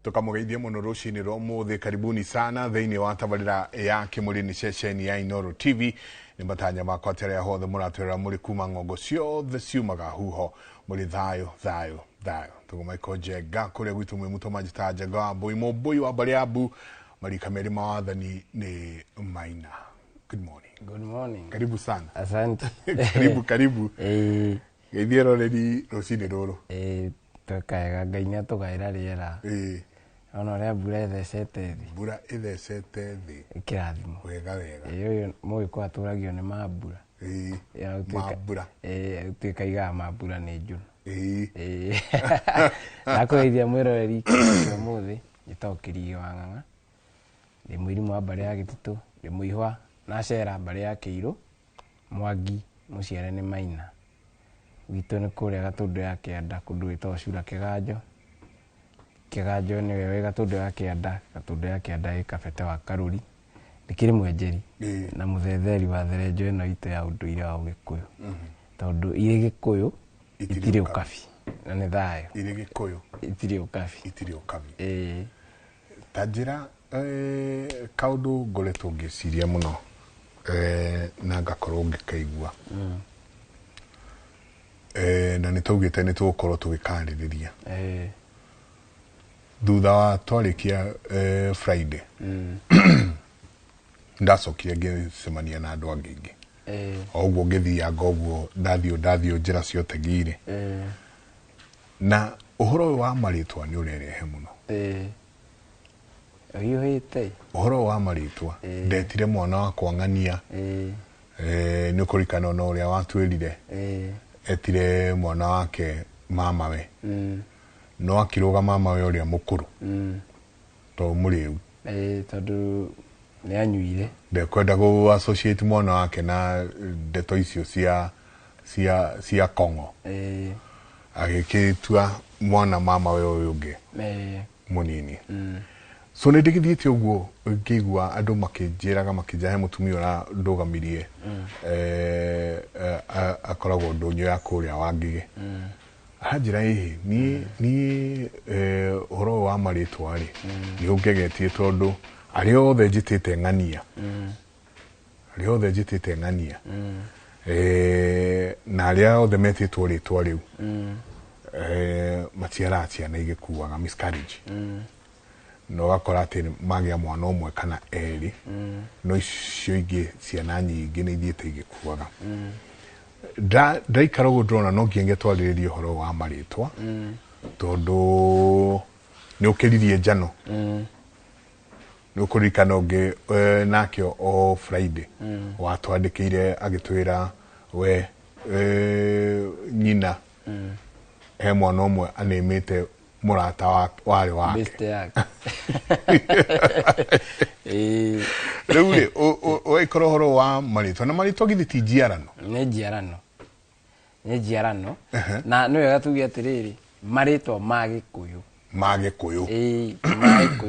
Tukamugeithia muno rucini rwa muthi. Karibuni sana thiini wa tabarira ya Kimulini ceceni ya Inooro TV. Ni matanya makwa tere hothe muratwira muri kuma ngongo ciothe ciumaga huho muri thayo. Tugumaiko Njenga kuria gwitu mwi mutomaji ta Njenga wa Mbui Mũmbui wa Bariabu marika meri mawathani ni Maina. Good morning. Good morning. Karibu sana. Asante. Karibu. Geithia roreri rucini ruru. Tukaega Ngai tugaira riera. Ona ria mbura ithecete thi. Mbura ithecete thi. Kirathimo. Wega. Iyo Mũgĩkũyũ aturagio ni mambura. Mambura. Tukaiga mambura ni njunu. Nakugeithia mwiroreri kĩo muthi gĩtokĩrie wa ng'ang'a. Ndi mũirimu wa mbari ya Gĩtitũ, ndi mũihwa na cera mbari ya Kĩirũ, Mwangi mũciare ni Maina. Witũ nĩ kũrĩa Gatũndũ ya Kĩanda kũndũ gwĩtagwo Cura Kĩganjo. Kĩganjo nĩwe wĩ Gatũndũ ya Kĩanda, Gatũndũ ya Kĩanda ĩ Kabete wa Karũri. Ndikĩrĩ mwenjeri na mũthetheri wa therenjo ĩno itũ ya ũndũire wa Ũgĩkũyũ. Tondũ irĩ Gĩkũyũ itirĩ ũkabi na nĩ thayo. Irĩ Gĩkũyũ itirĩ ũkabi. Itirĩ ũkabi. Tanjĩra kaũndũ ngoretwo ngĩciria mũno na ngakorwo ngĩkaigua. Na nĩtwaugĩte nĩtũgũkorwo tũgĩkarĩrĩria. Thutha wa twarĩkia Friday ndacokire ngĩcemania na andũ angĩ aingĩ. Oguo ngĩthianga ũguo ndathiĩ njĩra cia ũtegi-rĩ. Na ũhoro ũyũ wa marĩtwa nĩ ũrerehe mũno. Ũhoro wa marĩtwa ndetire mwana wakwa Ng'ania. Nĩ ũkũririkana na ũrĩa watwĩrire etire mwana wake mamawe. No akĩrũga mamawe ũrĩa mũkũrũ to mũrĩu. Tondũ nĩ anyuire. Ndekwenda gũ associate mwana wake na ndeto icio cia Kongo. Agĩkĩtua mwana mamawe ũyũ ũngĩ mũnini. So nĩ ndĩgĩthiĩte ũguo ngĩigua andũ makĩnjĩraga makĩnjahe mũtumia ũrĩa ndũgamirie akoragwo ndũnyũ ya kũrĩa wa Ngigĩ. Aranjĩra niĩ ũhoro wa marĩtwa-rĩ nĩ ũngegetie tondũ arĩa othe njĩtĩte Ng'ania na arĩa othe metĩtwo rĩtwa rĩu matiaraga ciana igĩkuaga miscarriage. No gakora atĩ magĩa mwana ũmwe kana erĩ no icio ingĩ ciana nyingĩ nĩ ithiĩte igĩkuaga. Ndaikara ũguo ndĩrona no nginya twarĩrĩrie ũhoro wa marĩtwa tondũ nĩ ũkĩririe njano. Nĩ ũkũririkana ũngĩ nakĩo o Friday watwandĩkĩire agĩtwĩra we nyina he mwana ũmwe anĩmĩte mũrata warĩ wake. Rĩu-rĩ ũgĩkorwo ũhoro wa marĩtwa na marĩtwa githĩ ti njiarano? Nĩ njiarano na nĩ wega tuge atĩrĩrĩ marĩtwa ma Gĩkũyũ. Ma Gĩkũyũ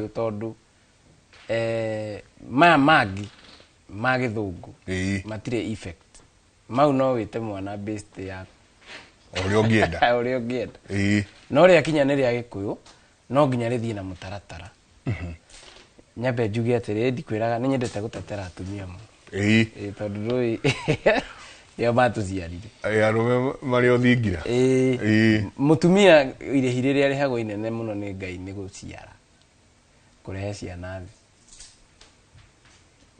tondũ maya mangĩ ma Gĩthũngũ matirĩ effect. Mau no wĩte mwana based ya ũrĩa ũngĩenda. No rĩa kinya nĩ rĩa Gĩkũyũ no nginya rĩthiĩ na mũtaratara. Nyambe njuge atĩrĩrĩ ndikwĩraga nĩ nyendete gũtetera atumia mũno. Tondũ ndũĩ nĩo matũciarire. Arũme marĩ o thingira. Mũtumia irĩhi rĩrĩa rĩhagwo inene mũno nĩ Ngai nĩ gũciara, kũrehe ciana thĩ.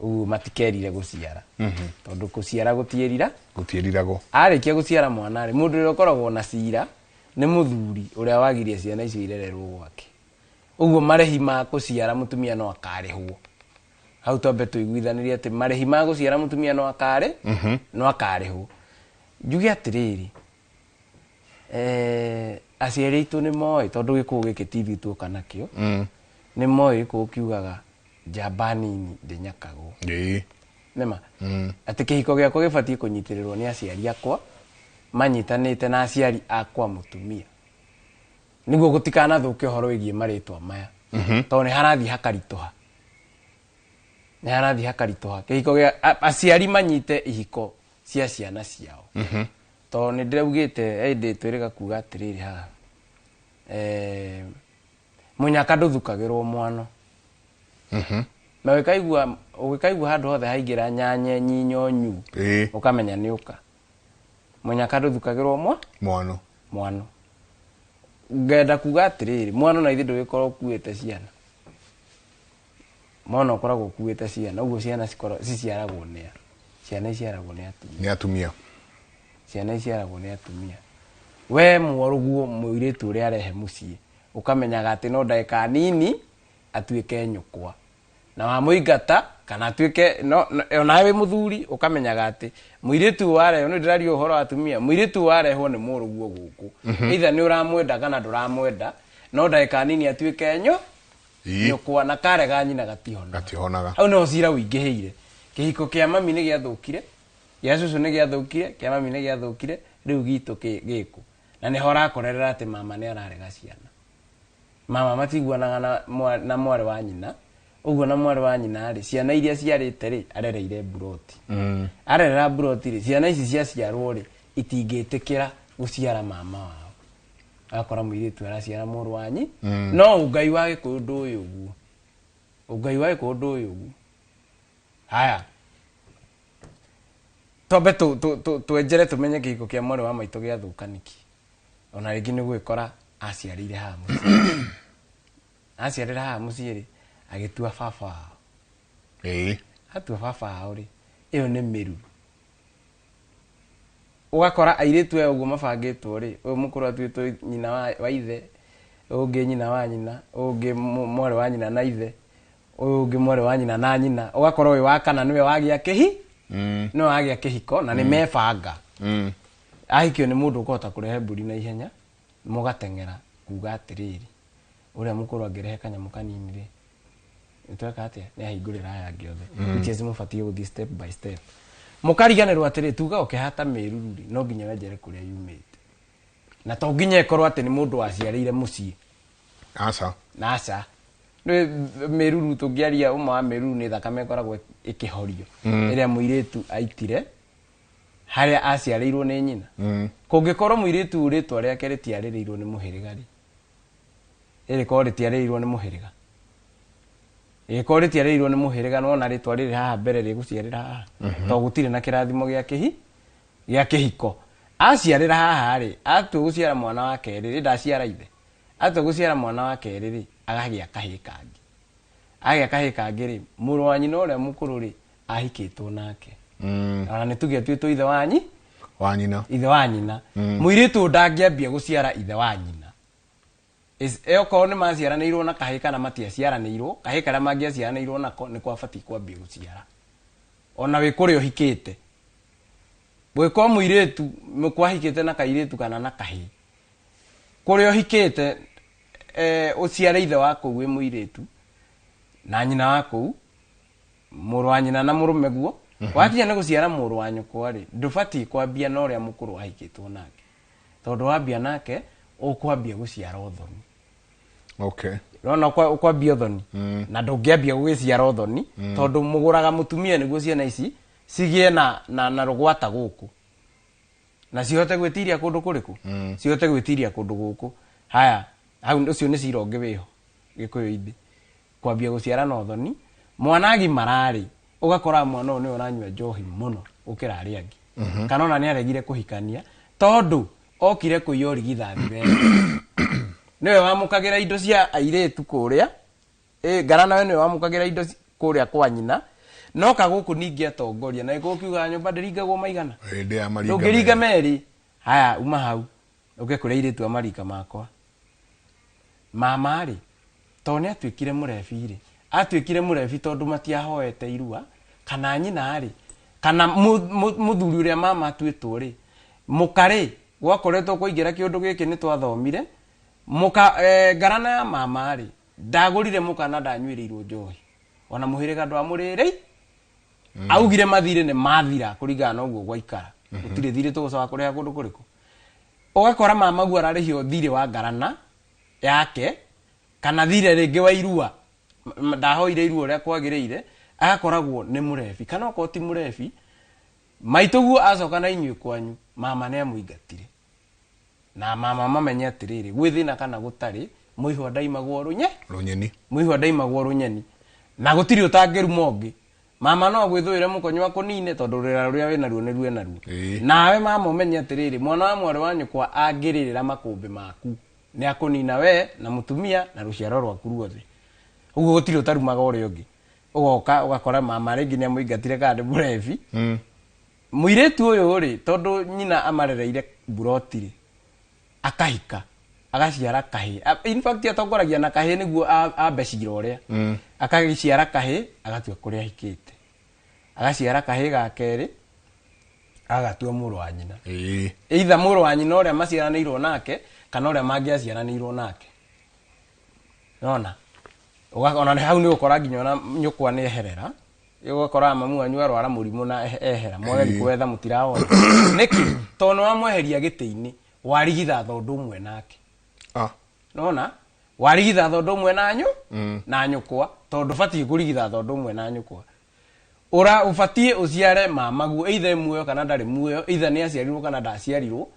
Ũguo matikerire gũciara tondũ gũciara gũtiĩriragwo. Arĩkia gũciara mwana-rĩ mũndũ ũrĩa ũkoragwo na cira nĩ mũthuri ũrĩa wagirie ciana icio irererwo gwake. Ũguo marĩhi ma gũciara mũtumia no akarĩhwo. Hau twambe tũiguithanĩrie atĩ marĩhi ma gũciara mũtumia no akarĩhwo. Njuge atĩrĩrĩ aciari aitũ nĩ moĩ tondũ Gĩkũyũ gĩkĩ TV tuoka nakĩo nĩ moĩ Gĩkũyũ kiugaga njamba nini ndĩnyakagwo. Nĩma atĩ kĩhiko gĩakwa gĩbatiĩ kũnyitĩrĩrwo nĩ aciari akwa manyitanĩte na aciari akwa mũtumia nĩguo gũtikanathũke ũhoro wĩgiĩ marĩtwa maya tondũ nĩ harathiĩ hakaritũha. Kĩhiko gĩa aciari manyite ihiko cia ciana ciao. Tondũ nĩ ndĩraugĩte twĩrĩga kuga atĩrĩrĩ haha munyaka nduthukagirwo mwano na wikaigua handu hothe haingira nyanya nyinyo ukamenya ni uka munyaka nduthukagirwo mwano ngenda kuga atiriri mwano na ithi ndugikora ukuite ciana mwana ukoragwo ukuite ciana uguo ciana ciciaragwo ni ciana iciaragwo ni atumia ciana iciaragwo ni atumia we mworuguo muiritu uri arehe mucii ukamenyaga ati no ndaika nini atuike nyukwa na wa muigata kana atuike no onawe muthuri ukamenyaga ati muiritu wareho ni ndirario uhoro atumia muiritu wareho ni muruguo guku either ni uramwenda kana nduramwenda no ndaika nini atuike nyukwa na karega nyina gatihonaga au no cira uingiheire kihiko kia mami ni giathukire gia cucu ni giathukire kia mami ni giathukire riu gitu giku na ni hora korerera ati mama ni ararega ciana mama matiguanaga na mwari wa nyina uguo na mwari wa nyina ri ciana iria ciarite ri arereire buroti arerera buroti ri ciana ici cia ciarwo ri itingitikira guciara mama wao akora muiritu araciara muru wanyi no ugai wa Gikuyu nduyu uguo ugai wa Gikuyu nduyu uguo haya tobe tuenjere tumenye kihiko kia mwari wa maito gia thukaniki ona ringi ni gwikora aciarire ha mucii aciarire ha mucii ri agitua baba atua baba uri iyo ni miru ugakora airitu ya uguo mabangitwo ri uyu mukuru atuitwo nyina wa ithe ungi nyina wa nyina ungi mwari wa nyina na ithe ungi mwari wa nyina na nyina ugakora uyu wa kana niwe wagia no wagia kihiko na ni mebanga ahikio ni mundu ukota kurehe mburi na ihenya mugatengera kuga atiriri uria mukuru angirehe kanyamu kanini ri nitweka atia ni ahingurira aya giothe which is mubatie guthi step by step mukariganirwo atiri tuga ukihata miruru ri no nginya wenjere kuria yumite na to nginya ikorwo ati ni mundu waciarire mucii aca miruru tungiaria uma wa miruru ni thakame koragwo ikihorio iria muiritu aitire haria aciarirwo ni nyina kungikorwo muiritu uritwa riake ritiaririrwo ni muhiriga ri iri ko ritiaririrwo ni muhiriga ko ritiaririrwo ni muhiriga no na ritwa riri haha mbere riguciarira haha to gutire na kirathimo gia kihiko aciarira haha ri atu guciara mwana wa keri ri ndaciara ithe atu guciara mwana wa keri ri agagia kahika kangi ri muru wa nyina uria mukuru ri ahikitwo nake ona ni tuge twitwo ithe ithe wa nyina muiritu ndangiambia guciara ithe wa nyina eko ni maciaranirwo na kahika na matiaciaranirwo kahika ra mangiaciaranirwo nako ni kwabati kwambia guciara ona we kuri uhikite bweko muiritu mukwahikite na kairitu kana na kahi kuri uhikite uciare ithe wako we muiritu na nyina wako muru wa nyina na murume guo wakinya ne guciara muru wa nyoko ri ndubati kwambia no ria mukuru ahikitwo nake tondu wambia nake ukwambia guciara uthoni rona ukwambia uthoni na ndungiambia guciara uthoni tondu muguraga mutumia niguo ciana ici cigie na rugwata guku na cihote gwitiria kundu kuriku cihote gwitiria kundu guku haya hau ucio ni cironge wiho Gikuyu-ini kwambia guciara na uthoni mwanagi marari ugakora mwana ni uranywa njohi muno ukira ari angi kana ona ni aregire kuhikania tondu okire kuiyo rigithathi we niwe wamukagira indo cia airetu kuria ngarana we niwe wamukagira indo kuria kwa nyina no kaguku ningi atongoria na igukiuga nyumba ndiringagwo maigana ndungiringa meri haya uma hau uke kuria iretu amarika makwa mama ri tone atwikire murebi ri atwikire murebi tondu matiahoete irua kana nyina ri kana muthuri uria mama atwitwo ri mukari gwakoretwo kuingira kiundu giki ni twathomire muka ngarana ya mama ri ndagurire muka na ndanywirirwo njohi ona muhiriga ndwa muriri augire mathire ni mathira kuringana na uguo gwaikara utire thire tugucoka kuria kundu kuriku ugakora mama gu ararihio thire wa ngarana yake kana thire ringi wa irua ndahoire irua ria kwagirire agakoragwo ni murebi kana okoti murebi maitugu acoka na inyui kwanyu mama ne amuingatire na mama mamenye atiriri gwithina kana gutari muihwa ndaimagwo runyeni muihwa ndaimagwo runyeni na gutiri utangiruma ongi mama no gwithwire mukonywa kunine tondu rira ruria wina ruo ni ruo na ruo nawe mama umenye atiriri mwana wa mwari wa nyukwa angiririra makumbi maku ni akunina we na mutumia na ruciaro rwaku ruothe uguo gutiri utarumaga uria ungi ugoka ugakora mama ringi ni amuingatire kandi burevi muiretu uyu ri tondu nyina amarereire burotiri akahika agaciara kahi in fact atongoragia na kahi niguo ambecira uria akagiciara kahi agatua kuria hikite agaciara kahi ga keri agatua muru wa nyina either muru wa nyina uria maciaranirwo nake kana uria mangiaciaranirwo nake nona ugakona hau ni ukora nginya na nyukwa ni eherera ugakora mamu wanyu arwara murimu na ehera mwageri kwetha mutiraona niki tono wamweheria gitiini warigitha thondu mwe nake nona warigitha thondu mwe nanyu na nyukwa tondu bati kurigitha thondu mwe na nyukwa ura ubatie uciare mamagu either muoyo kana ndari muoyo either ni aciarirwo kana ndaciarirwo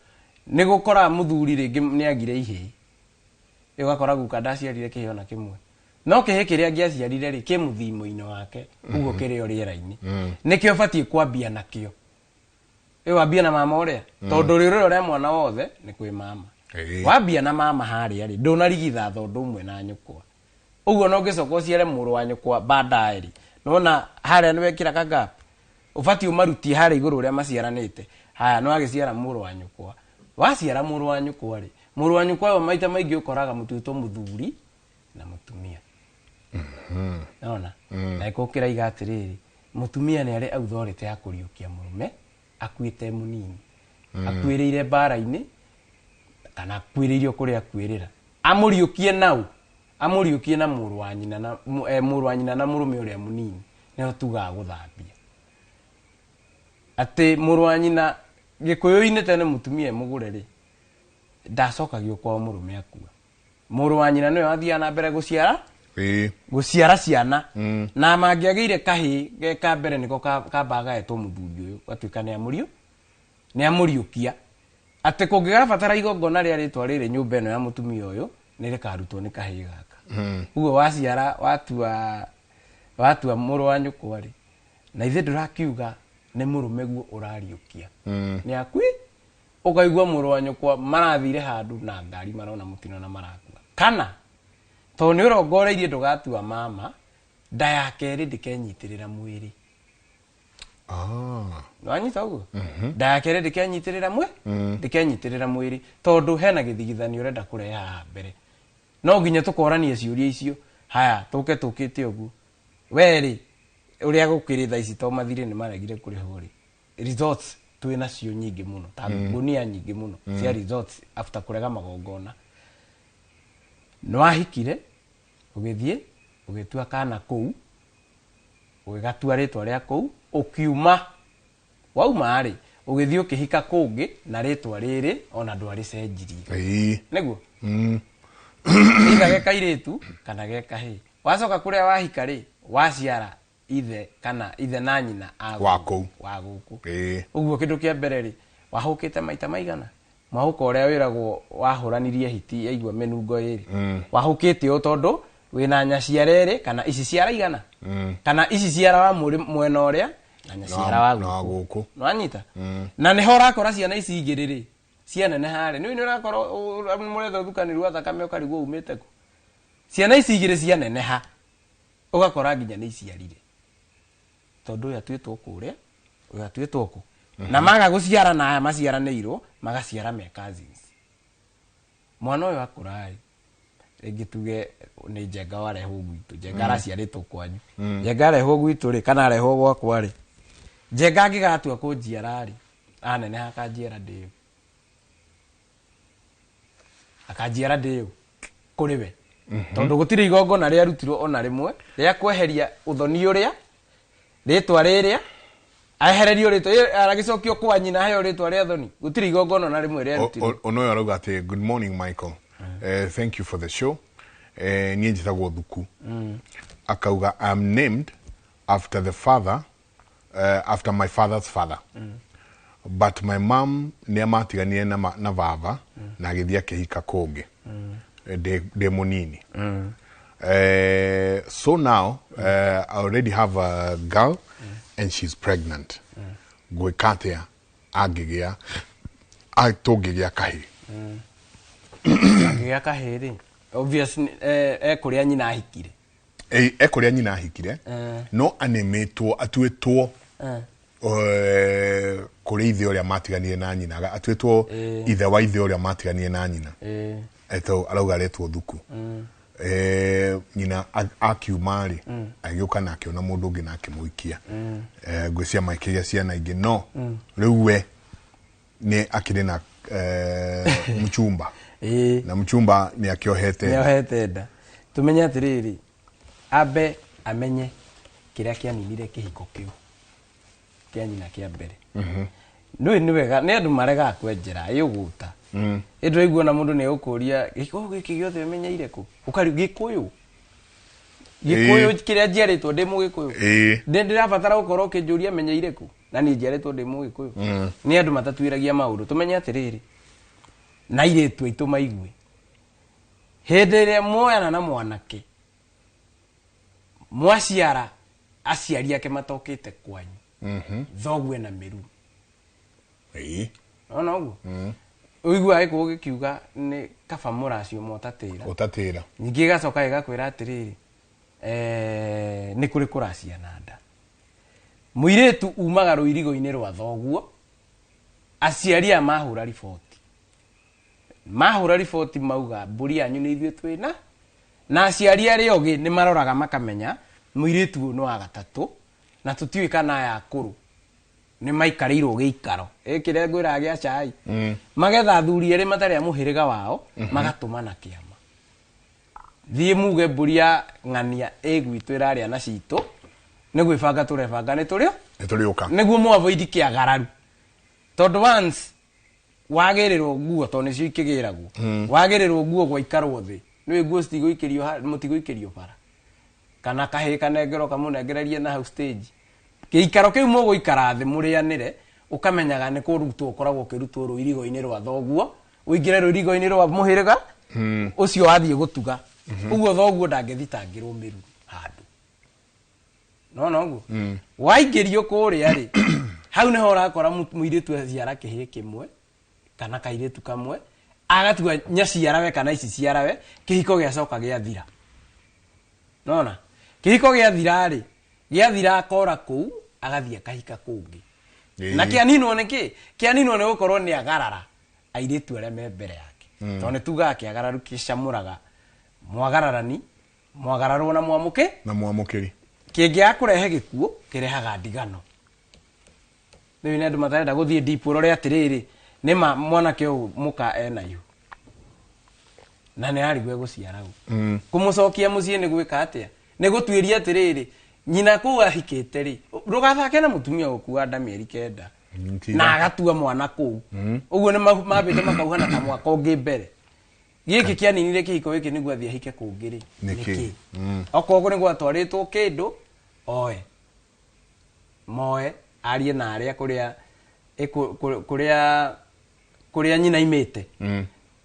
ni gukora muthuri ringi ni agire ihe ugakora guka ndaciarire kiheo na kimwe no kihe kiria ngiaciarire ri ki muthimo-ini wake uguo kirio riera-ini nikio batie kwambia nakio wambia na mama uria tondu riro uria mwana wothe ni kwi mama wambia na mama haria ri ndunarigitha thondu mwe na nyukwa uguo no ngicoka uciare muru wa nyukwa baadaye nona haria ni wekira ka gap ubati umaruti haria iguru uria maciaranite haya no agiciara muru wa nyukwa waciara muru wa nyukwa ri muru wa nyukwa yo maita maingi ukoraga mututo muthuri na mutumia nona na ikukira igatiriri mutumia ni ari authority ya kuriukia murume akuite munini akwirire bara-ini kana akwiririo kuria akwirira amuriukie nau amuriukie na muru wa nyina na muru wa nyina na murume uria munini nio tuga guthambia ati muru wa nyina gikuyu-ini tene mutumia mugure ri ndacokagio kwa murume akua muru wa nyina nio athia na mbere guciara guciara ciana na mangiagire kahi geka mbere niko kambaga etwo muthuri uyu gatuika ni amuriukia ati kungigabatara igongona ria ritwa riri nyumba ino ya mutumia uyu ni rikarutwo ni kahi gaka uguo waciara watua muru wa nyukwa ri na ithe ndurakiuga ni murume guo urariukia ni akwi ukaigua muru wa nyukwa marathire handu na ngari marona mutino na marakua kana to ni urongoreirie ndugatua mama nda yake ri ndikenyitirira mwiri no anyita uguo nda yake ri ndikenyitirira mwiri tondu hena githigithanio urenda kureha mbere no nginya tukoranie ciuria icio haya tukite uguo weri uria gukiri tha ici to mathire ni maregire kuriho ri results twina cio nyingi muno ta gunia nyingi muno cia results after kurega magongona no ahikire ugithie ugitua kana kuu ugigatua ritwa ria kuu ukiuma wauma ri ugithie ukihika kungi na ritwa riri ona ndwari cenjirie niguo itha geka iritu kana geka hi wacoka kuria wahika ri waciara ithe kana ithe na nyina wa guku uguo kindu kia mbere ri wahukite maita maigana mwahuka uria wiragwo wahuranirie hiti yaigwa menungo iri wahukite o tondu wina nyaciara iri kana ici ciara igana kana ici ciara wa mwena uria na nyaciara wa guku no anyita na ni hora kora ciana ici igiriri ciana ne hare ni urakora muretho thukaniru wa thakame ukarigwo umite ku ciana ici igiri ciana ne ha ugakora nginya ni iciarire tondu ya twitwo kuria uya twitwo ku na maga guciara na aya maciaranirwo magaciara me cousins mwana uyu akurai ringi tuge ni njenga wareho gwitu njenga araciaritwo kwanyu njenga areho gwitu ri kana areho gwakwa ri njenga angigatua kunjiara ri anene akanjiara ndiu akanjiara ndiu kuriwe tondu gutire igongona ria rutirwo ona rimwe ria kweheria uthoni uria ritwa riria ahererio ritwa aragicokio kwa nyina hayo ritwa ria thoni gutiri igongona na rimwe ria rutirwo ono arauga ati good morning Michael thank you for the show nie njitagwo thuku akauga I'm named after the father after my father's father but my mom ni amatiganie na baba na githia kihika kungi de munini. So now I already have a girl and she's pregnant. Gwikatea agigea atogigia kahi. Agigea kahi ri. Obviously kuria nyina ahikire. Kuria nyina ahikire. No anemetwo atuetwo kuri ithe uria matiganire na nyina atuetwo ithe wa ithe uria matiganire na nyina. Eto arauga retwo thuku. Nyina akiumari agioka na akiona mundu ungi na akimuikia. Ngwĩcia maikiria ciana ingĩ no rĩu we nĩ akiri na mchumba. Na mchumba ni akiohete nda. Tumenye atiriri abe amenye kiria kianinire kihiko kiu kia nyina kia mbere. Ni wega ni andu marega kwenjera yuguta. Endo igwo na mundu ne ukuria giko giki giothe menyeire ku ukari gikuyu kiria njiaritwo ndi Mũgĩkũyũ ndirabatara gukorwo kinjuria menyeire ku na ni njiaritwo ndi Mũgĩkũyũ. Ni andu matatuiragia maundu tumenye atiriri na iretu aitu maigwe hende ria moyana na mwanake mwaciara aciari ake matokete kwanyu thogwe na miru ona ugu uigwa iko gikiuga ni kaba muracio motatira nyingi gacoka igakwira atiriri ni kuri kuracia nanda muiretu umaga ruirigo-ini rwa thoguo aciari a mahura riboti mauga mburi yanyu ni ithuĩ twina na aciari ari ogi ni maroraga makamenya muiretu no wa gatatu na tutiwe kana ya kuru ni maikarirwo giikaro kire ngwira gia chai magetha athuri eri matari a muhiriga wao magatumana kiama thie muge mburi ya ng'ania gwitũ iraria na citũ ni gwibanga turebanga ni turiuka niguo mu avoid kiagararu tondu once wagerirwo guo to nicio ikigiragwo wagerirwo guo gwaikarwo thi ni guo citiguikirio mutiguikirio bara kana kahi kanengero kamunengererie na house stage kiikaro kiu muguikara thi murianire ukamenyaga ni kurutwo koragwo kirutwo ruirigo-ini rwa thoguo uingire ruirigo-ini rwa muhiriga ucio athie gutuga uguo thoguo ndangethitangirwo miru handu no uguo waingirio kuria ri hau niho urakora muiritu aciara kihi kimwe kana kairetu kamwe agatua nyaciarawe kana ici ciarawe kihiko giacoka giathira nona kihiko giathira ri giathira akora kuu agathia kahika kungi na kianinwo niki kianinwo ni gukorwo ni agarara airetu aria me mbere yake to ni tuga akiagararu kicamuraga mwagararani mwagararwo na mwamukiri kingi akurehe gikuo kirehaga ndigano ni andu matarenda guthie deep rore atiriri ni mwanake uyu muka ena yu na ni ari gwe guciara gu kumucokia mucii ni gwika atia ni gutwiria atiriri nyina ku ahikite ri rugathake na mutumia ukua nda mieri 9 na agatua mwana ku uguo ni mabite makauhana ta mwaka ungi mbere giki kianinire kihiko giki niguo athie ahike kungiri niki okogo ni gwatwaritwo kindu oe moe arie na aria kuria nyina imite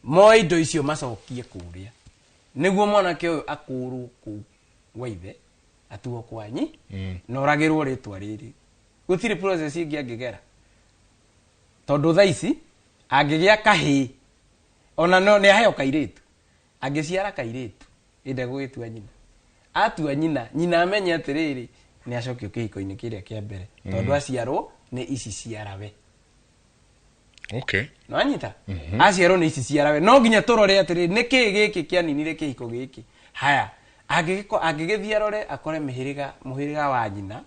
moe indo icio macokie kuria niguo mwanake uyu akuru ku waithe atuo kwanyi na uragirwo ritwa riri gutiri process ingi angigera tondu thaici angigia kahi ona no ni aheo kairetu angiciara kairetu inde gugitua nyina atua nyina amenya atiriri ni acokio kihiko-ini kiria kia mbere tondu aciarwo ni ici ciarawe okay no anyita aciarwo ni ici ciarawe no nginya turore atiriri niki giki kianinire kihiko giki haya agigithia rore akore muhiriga wa nyina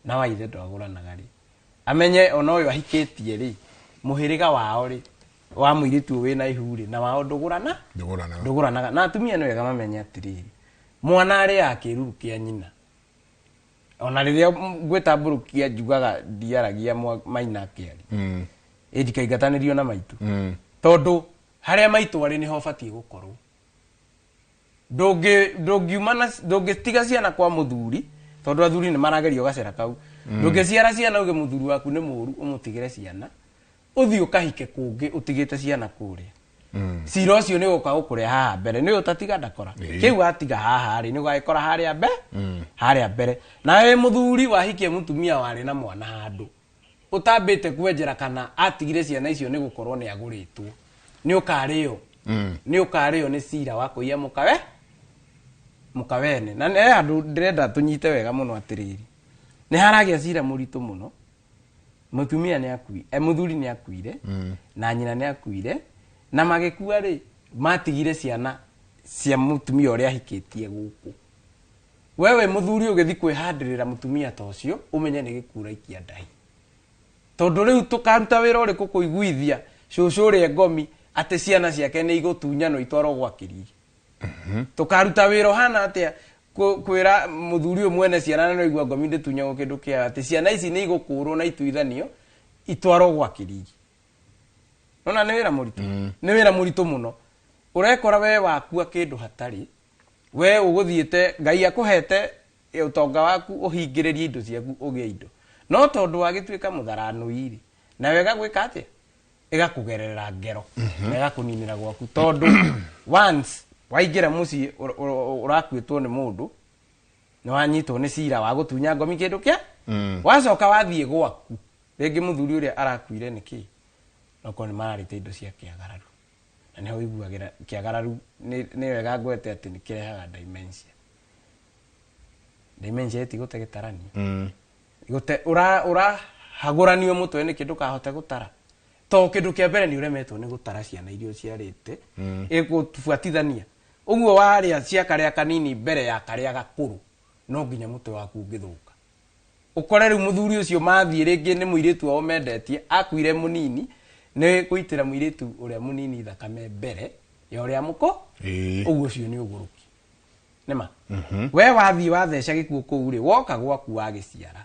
na wa ithe ndwaguranaga ri amenye ona uyu ahikitie ri muhiriga wao ri wa muiritu wina ihuri na wao nduguranaga na atumia ni wega mamenya atiriri mwana ari akiruru kia nyina ona riria gwita burukia njugaga ndiaragia maina akiari ndikaingatanirio na maitu tondu haria maitu ari niho batie gukorwo ndungitiga ciana kwa muthuri tondu athuri ni maragerio gacera kau ndungiciara ciana uge muthuri waku ni muru umutigire ciana uthio kahike kungi utigite ciana kuria cira ũcio nĩ ũka ũkũrĩa haha mbere nĩ ũtatiga ndakora kĩu atiga haha rĩ nĩ ũgagĩkora harĩa mbere na we mũthuri wahikie mũtumia warĩ na mwana handũ ũtambĩte kwenjera kana atigire ciana icio nĩ gũkorwo nĩ agũrĩtwo nĩ ũkarĩo nĩ cira wa kũiya mũkawene na andũ ndĩrenda tũnyite wega mũno atĩrĩrĩ nĩ haragĩa cira mũritũ mũno mũtumia nĩ akuire mũthuri nĩ akuire na nyina nĩ akuire na magĩkua rĩ matigire ciana cia mũtumia ũrĩa ahikĩtie gũkũ wewe mũthuri ũgĩthi kwĩhandĩrĩra mũtumia ta ũcio ũmenye nĩ gĩkura ikia ndahi tondũ rĩu tũkaruta wĩra ũrĩkũ kũiguithia cũcũ ũrĩa ngomi atĩ ciana ciake nĩ igũtunyanwo itwarwo gwa kĩrigi tũkaruta wĩra hana atĩa kwĩra mũthuri ũyũ mwene ciana no igua ngomi ndĩtunyagwo kĩndũ kĩa atĩ ciana ici nĩ igũkũrwo na ituithanio itwarwo gwa kĩrigi nona nĩ wĩra mũritũ nĩ wĩra mũritũ mũno ũrekora we wakua kĩndũ hatarĩ we ũgũthiĩte Ngai akũhete ũtonga waku ũhingĩrĩrie indo ciaku ũgĩe indo no tondũ wagĩtuĩka mũtharanũi na wega gwĩka atĩa ĩgakũgerera ngero na ĩgakũninĩra gwaku tondũ once waingĩra mũciĩ ũrakuĩtwo nĩ mũndũ nĩ wanyitwo nĩ cira wa gũtunya ngomi kĩndũ kĩa wacoka wathiĩ gwaku rĩngĩ mũthuri ũrĩa arakuire nĩkĩ nokorwo nĩ mararĩte indo cia kĩagararu na nĩho wĩiguagĩra kĩagararu nĩ wega ngwete atĩ nĩ kĩrehaga dementia ĩtigũte gĩtaranio ũrahagũranio mũtwe nĩ kĩndũ kahote gũtara to kĩndũ kĩa mbere nĩ ũremetwo nĩ gũtara ciana irio ciarĩte ĩgũbuatithania ũguo warĩa cia karĩa kanini mbere ya karĩa gakũrũ no nginya mũtwe waku ũngĩthũka ũkore rĩu mũthuri ũcio mathiĩ rĩngĩ nĩ mũirĩtu wao mendetie akuire mũnini nĩ gũitĩra mũirĩtu ũrĩa mũnini thakame mbere ya ũrĩa mũko ũguo ũcio nĩ ũgũrũki nĩma we wathiĩ watheca gĩkuũ kũu rĩ woka gwaku wagĩciara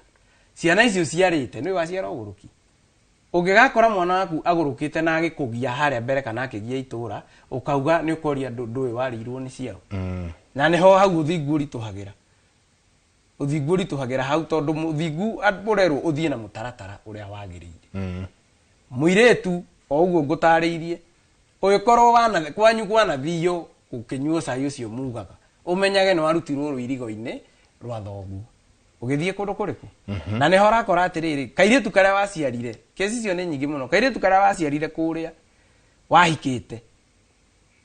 ciana icio ciarĩte nĩ waciara ũgũrũki ũngĩgakora mwana waku agũrũkĩte na agĩkũgia harĩa mbere kana akĩgia itũra ũkauga nĩ ũkoria ndũĩ warĩirwo nĩ ciao na nĩho hau ũthingu ũritũhagĩra hau tondũ mũthingu ũrerwo ũthiĩ na mũtaratara ũrĩa wagĩrĩire mũirĩtu o ũguo ngũtarĩirie ũgĩkorwo kwanyu kwanathiyo gũkĩnyuo cai ũcio mugaga ũmenyage nĩ warutirwo rũirigo-inĩ rwa thoguo ũgĩthiĩ kũndũ kũrĩkũ na nĩho ũrakora atĩrĩrĩ kairĩtu karĩa waciarire kesi icio nĩ nyingĩ mũno kairĩtu karĩa waciarire kũrĩa wahikĩte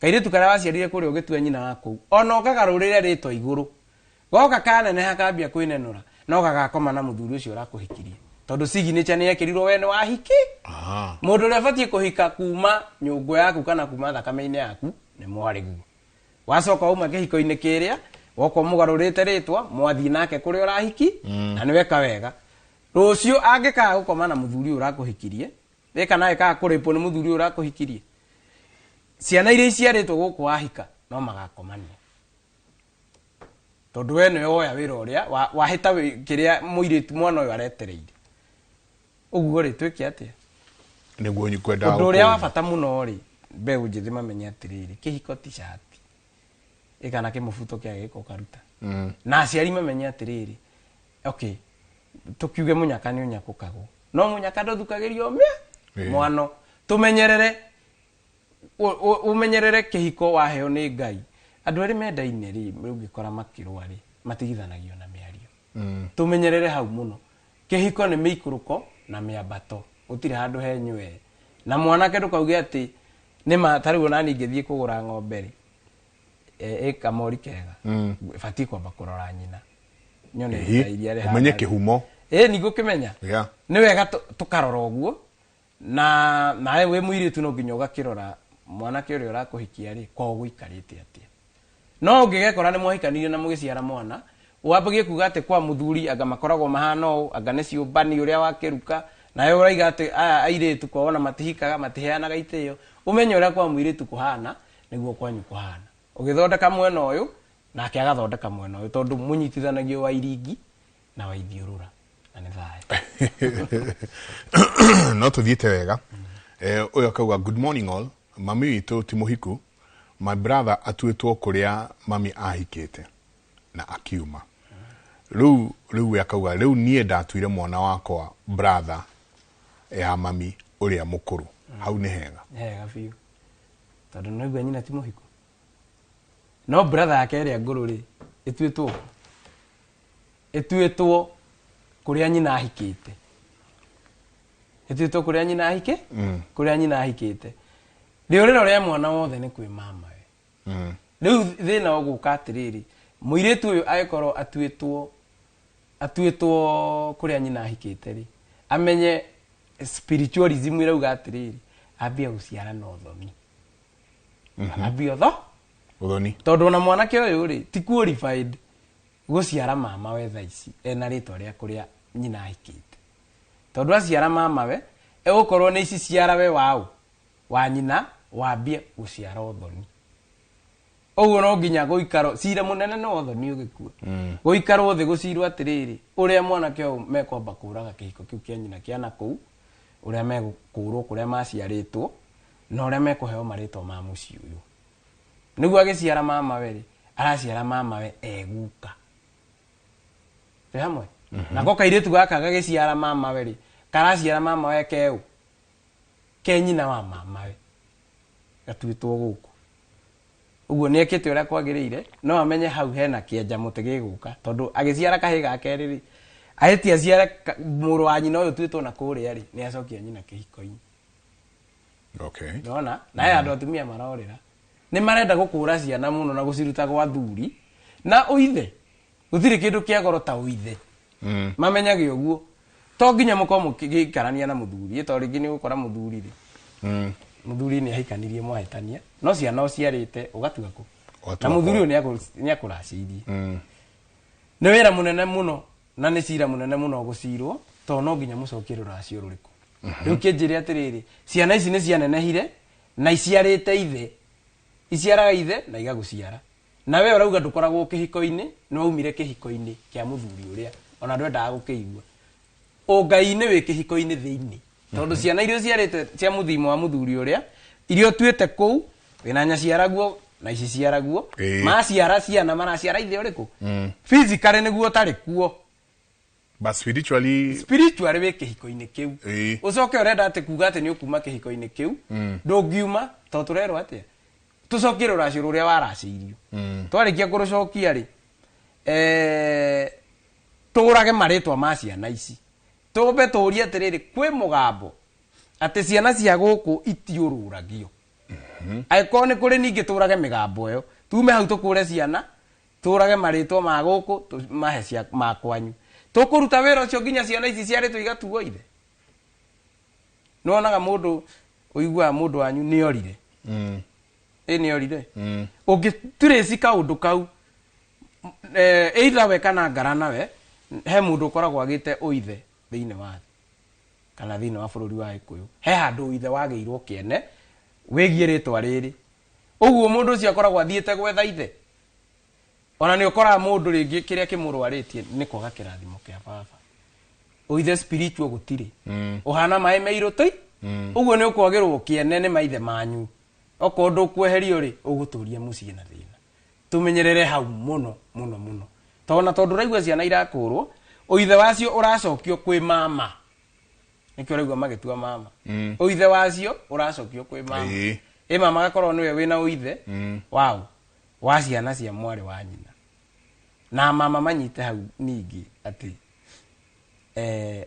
kairĩtu karĩa waciarire kũrĩa ũgĩtua nyina wa kũu ona ũkagarũrĩre rĩtwa igũrũ goka kaneneha kambia kwĩnenũra no gagakoma na mũthuri ũcio ũrakũhikirie tondũ signature nĩ yekĩrirwo we nĩ wahiki mũndũ ũrĩa abatiĩ kũhika kuma nyũngũ yaku kana kuma thakame-inĩ yaku nĩ mwarĩguo wacoka uma kĩhiko-inĩ kĩrĩa woko mũgarũrĩte rĩtwa mwathiĩ nake kũrĩa ũrahiki na nĩ weka wega rũciũ angĩkaga gũkoma na mũthuri ũrakũhikirie kana ekaga kũrĩpwo nĩ mũthuri ũrakũhikirie ciana iria iciarĩtwo gũkũ wahika no magakomania tondũ we nĩwe woya wĩra ũrĩa wahĩta kĩrĩa mũirĩtu mwana ũyũ aretereire ũguo rĩ twĩke atĩa nĩguo nyukwenda ũndũ ũrĩa wa bata mũno rĩ mbeũ njĩthĩ mamenye atĩrĩrĩ kĩhiko ti cati ĩkana kĩmũbuto kĩa gĩko karuta na aciari mamenye atĩrĩrĩ okay tukiuge mũnyaka nĩ ũnyakũkagwo no mũnyaka ndũthukagĩrio mwano umenyerere kĩhiko waheo nĩ Ngai andũ arĩ mendaine rĩ ũngĩkora makĩrũa rĩ matigithanagio na mĩario tumenyerere hau mũno kĩhiko nĩ mĩikũrũko na mĩambato gũtirĩ handũ henywe na mwanake ndũkauge atĩ nĩma tarĩ ona ningĩthiĩ kũgũra ng'ombe rĩ kamori kega batiĩ kwamba kũrora nyina nyone iria rĩ umenye kĩhumo nĩguo kĩmenya nĩ wega tũkarora ũguo na nawe we mũirĩtu no nginya ũgakĩrora mwanake ũrĩa ũrakũhikia rĩ kwa ũgũikarĩte atĩa no ũngĩgekora nĩ mwahikanirie na mũgĩciara mwana wambagie kuga atĩ kwa mũthuri anga makoragwo mahana ũũ anga nĩ ciũmbani ũrĩa wakĩruka nawe ũraiga atĩ airĩtu kwao na matihikaga matiheanaga itĩo ũmenye ũrĩa kwa mũirĩtu kũhana nĩguo kwanyu kũhana ũgĩthondeka mwena ũyũ nake agathondeka mwena ũyũ tondũ mũnyitithanagio wa iringi na wa ithiũrũra na nĩ thayũ no tũthiĩte wega ũyũ akauga good morning all mami witũ ti mũhiku my brother atuĩtwo kũrĩa mami ahikĩte na akiuma rĩu akauga rĩu niĩ ndatuire mwana wakwa brother ya mami ũrĩa mũkũrũ hau nĩ hega biũ tondu no igwa nyina ti muhiku no brother yake ria nguru ri ituitwo kuria nyina ahikite kuria nyina ahike kuria nyina ahikite riuriro ria mwana wothe ni kwi mama we riu thina uguka atiriri muiritu uyu agikoro atuitwo kuria nyina ahikite ri amenye spiritualism irauga atiriri ambia guciara na uthoni ambia uthoni tondu na mwanake uyu ri ti qualified guciara mama we tha ici ena ritwa ria kuria nyina ahikite tondu aciara mama we egukorwo ni ici ciara we wao wa nyina wambie guciara uthoni oguo no nginya guikaro cira munene no uthoni ugikua guikaro thi gucirwo atiriri uria mwanake uyu mekwamba kuraga kihiko kiu kia nyina kia na kuu uria megukurwo kuria maciaritwo na uria mekuheo maritwa ma mucii uyu niguo agiciara mama we ri araciara mama we eguka te hamwe na ko kairitu gaka gagiciara mama we ri karaciara mama we keu ke nyina wa mama we gatuitwo guku uguo ni ekite uria kwagirire no amenye hau hena kienja muti giguka tondu agiciara kahiga keri ri aheti aciara muru wa nyina uyu tuitwo na kuria ri ni acokia nyina kihiko-ini okay ndona nae andu atumia marorira ni marenda gukura ciana muno na guciruta gwa thuri na uithe gutire kindu kia goro ta uithe mamenyage uguo to nginya muko mukikarania na muthuri to ringi ni gukora muthuri ri muthuri ni ahikanirie mwahitania no ciana uciarite ugatuga ku na muthuri uyu ni akuraciirie ni wira munene muno na ni cira munene muno gucirwo to no nginya mucokire racio ruriku riu kinjire atiriri ciana ici ni cianenehire na iciarite ithe iciaraga ithe na igaguciara na we urauga ndukoragwo kihiko-ini ni waumire kihiko-ini kia muthuri uria ona ndwendaga gukiigua ungai-ini wi kihiko-ini thiini tondu ciana irio ciarite cia muthimo wa muthuri uria irio tuite kuu wina nyaciaraguo na ici ciaraguo maciara ciana maraciara ithe uriku physically niguo tari kuo but spiritually wi kihiko-ini kiu ucoke urenda ati kuga ati ni ukuma kihiko-ini kiu ndungiuma to turerwo atia tucokire uracio ruria waraciirio twarikia kurucokia ri turage maritwa ma ciana ici tumbe turie atiriri kwi mugambo ati ciana cia guku itiururagio aiko ni kuri ningi turage migambo yo tume hau tukure ciana turage maritwa ma guku mahe cia makwanyu tukuruta wira ucio nginya ciana ici ciaritwo igatuo ithe nonaga mundu uigua mundu wanyu ni orire ni orire ungitureci kaundu kau either we kana ngarana we he mundu koragwo agite uithe thiine wa kana thiine wa bururi wa Gikuyu he handu uithe wageirwo kiene wigie ritwa riri uguo mundu ucio akoragwo athiite gwetha ithe ona ni ukora mundu ringi kiria kimurwaritie ni kwaga kirathimo kia baba uithe spiritual gutiri uhana mai meiro toi uguo ni ukwagirwo kiene ni maithe manyu okondu kweherio ri uguturia mucii na thina tumenyerere hau muno muno muno tondu raigua ciana irakurwo uithe wacio uracokio kwi mama nikio raigua magitua mama uithe wacio uracokio kwi mama mama gakorwo niwe wina uithe wao wa ciana cia mwari wa nyina na mama manyite hau ningi ati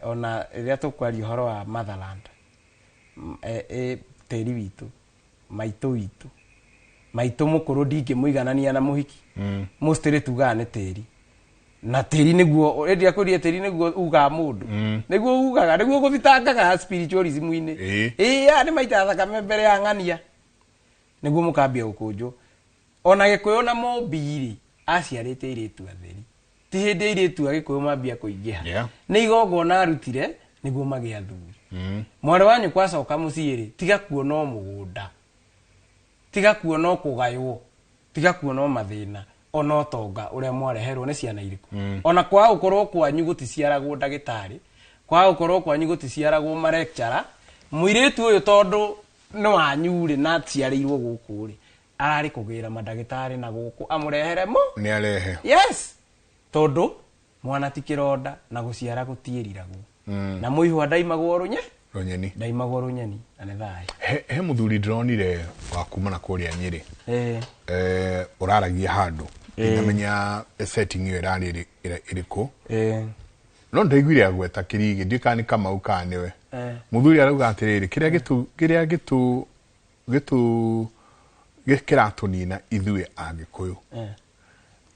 ona riria tukwaria horo wa motherland teri witu maitu mukuru ndingi muiganania na muhiki mustiri tuga ni teri na teri niguo endia kuria teri niguo uga mundu niguo ugaga niguo guthitangaga spiritualism ini ni maita thakame mbere ya ng'ania niguo mukambia gukunjo ona Gikuyu na mombiri aciarite iritu atheri ti hindi iritu Gikuyu mambia kuingiha ni igongona arutire niguo magia thuri mwari wanyu kwacoka muciiri tiga kuona mugunda tiga kuona kugaywo tiga kuona mathina ona tonga uria mwareherwo ni ciana iriku ona kwa ukorwo kwanyu guticiaragwo ndagitari kwa ukorwo kwanyu guticiaragwo ma lecturer muiritu uyu tondu no anyure na ciarirwo guku ri arari kugira madagitari na guku amurehere mu ni arehe yes tondu mwana tikironda na guciara gutieriragwo na muihwa ndaimagwo runye Ronyeni. Ndaimagwo Ronyeni na nĩ thayũ. He muthuri ndronire wa kuma na kũrĩa Nyĩrĩ. Ũraragia handũ. Ndamenya setting iyo irarĩ ĩrĩkũ. No ndaiguire agweta Kĩrigi ndikani kama ukaniwe. Muthuri arauga atĩrĩrĩ kĩrĩa gĩkĩratũnina ithuĩ Agĩkũyũ.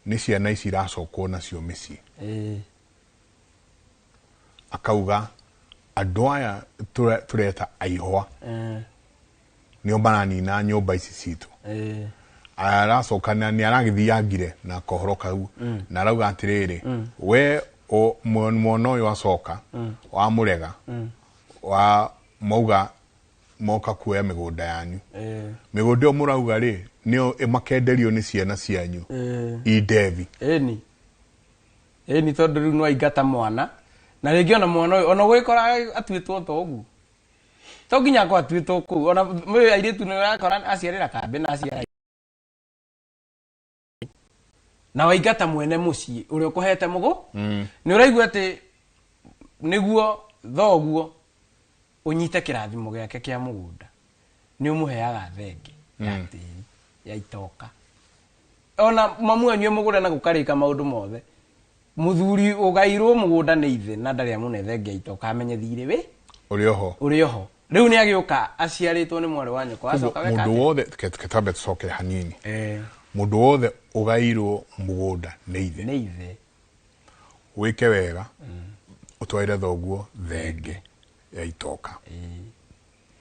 Nĩ ciana ici iracokwo nacio mĩciĩ. Akauga andũ aya tureta aihwa nĩo maranina nyũmba ici citũ. Aracokana nĩ aragĩthiangire na kohoro kau na arauga atĩrĩrĩ we mwana ũyũ acoka wa mũrega wa mauga moka kuoya mĩgũnda yanyu. Mĩgũnda ĩyo mũrauga rĩ nĩyo makenderio nĩ ciana cianyu indevi. Ĩni tondũ rĩu no aingata mwana na rĩngĩ ona mwana ũyũ ona gwĩkora atuĩtwo toguo. To nginya ko atuĩtwo kũu ona airĩtu nĩ ũrakora aciarĩra kambĩ na aciara na waingata mwene mũciĩ ũrĩa ũkũhete mũgũ. Nĩ ũraigua atĩ nĩguo thoguo unyite kĩrathimo gĩake kĩa mũgũnda nĩ ũmũheaga thenge ya tĩri ya itoka. Ona mamu anyue mũgũnda na gũkarĩka maũndũ mothe muthuri ũgairwo mũgũnda nĩ ithe na ndarĩ amũne thenge ya itoka amenye thirĩ we ũrĩ oho. Rĩu nĩ agĩũka aciarĩtwo nĩ mwarĩ wa nyoko acoka weka mũndũ wothe kĩtambe tucoke hanini. Mũndũ wothe ũgairwo mũgũnda nĩ ithe wĩke wega ũtwaire thoguo thenge ya itoka.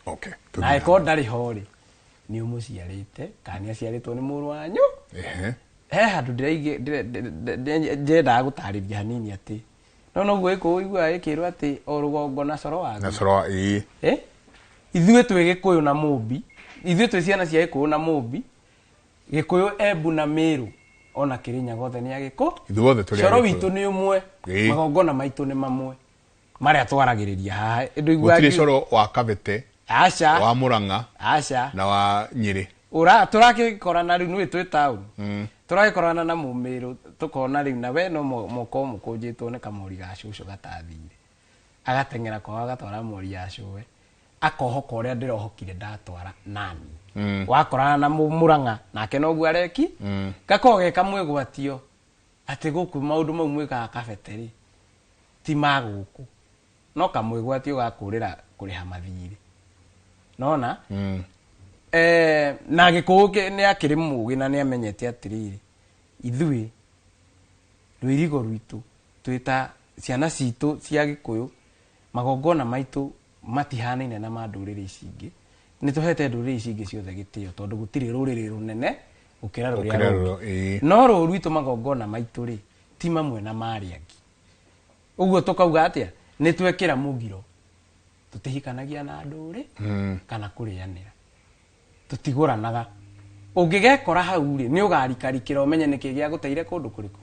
Okay. Na eko ndarĩ ho rĩ nĩ ũmũciarĩte kana nĩ aciarĩtwo nĩ mũrũ wanyu. He handũ ndendaga gũtarĩria hanini atĩ no noguo ĩkũigua ĩkĩrwo atĩ o rũgongo na coro waguo. Ithuĩ twĩ Gĩkũyũ na Mũmbi, ithuĩ twĩ ciana cia Gĩkũyũ na Mũmbi, Gĩkũyũ, Embu na Mĩrũ ona Kĩrĩnyaga othe nĩ Agĩkũ. Coro witũ nĩ ũmwe, magongona maitũ nĩ mamwe marĩa twaragĩrĩria haha. Gũtirĩ coro wa Kabete, aca, wa Mũrang'a, aca, na wa Nyĩrĩ. Tũrakĩkorana rĩu nĩ twĩ taũni. Tũrakĩkorana na Mũmĩrũ tũkona rĩu na we no moko mũkũnjĩtwo nĩ kamori ga cũcũ gatathire. Agateng'era kwao agatwara mori ya cũwe. Akohoka ũrĩa ndĩrohokire ndatwara nani. Wakorana na Mũrang'a nake noguo areki. Gakoragwo ge kamwĩgwatio atĩ gũkũ maũndũ mau mwĩkaga Kabete rĩ ti ma gũkũ. No kamwĩgwatio ga kũrĩra kũrĩha mathirĩ. Nona? Na Gĩkũyũ nĩ akĩrĩ mũgĩ na nĩ amenyete atĩrĩrĩ ithuĩ rũirigo rwitũ twĩta ciana citũ cia Gĩkũyũ magongona maitũ matihanaine na ma ndũrĩrĩ ici ingĩ. Nĩ tũhete ndũrĩrĩ ici ingĩ ciothe gĩtĩo tondũ gũtirĩ rũrĩrĩ rũnene gũkĩra rũrĩa rũngĩ. No rũrũ rwitũ magongona maitũ rĩ ti mamwe na marĩa angĩ. Ũguo tũkauga atĩa nĩ twekĩra mũgiro tũtihikanagia na ndũrĩ kana kũrĩanĩra. Tũtigũranaga. Ũngĩgekora hau rĩ nĩ ũgarikarikĩra ũmenye nĩkĩ gĩa gũteire kũndũ kũrĩkũ.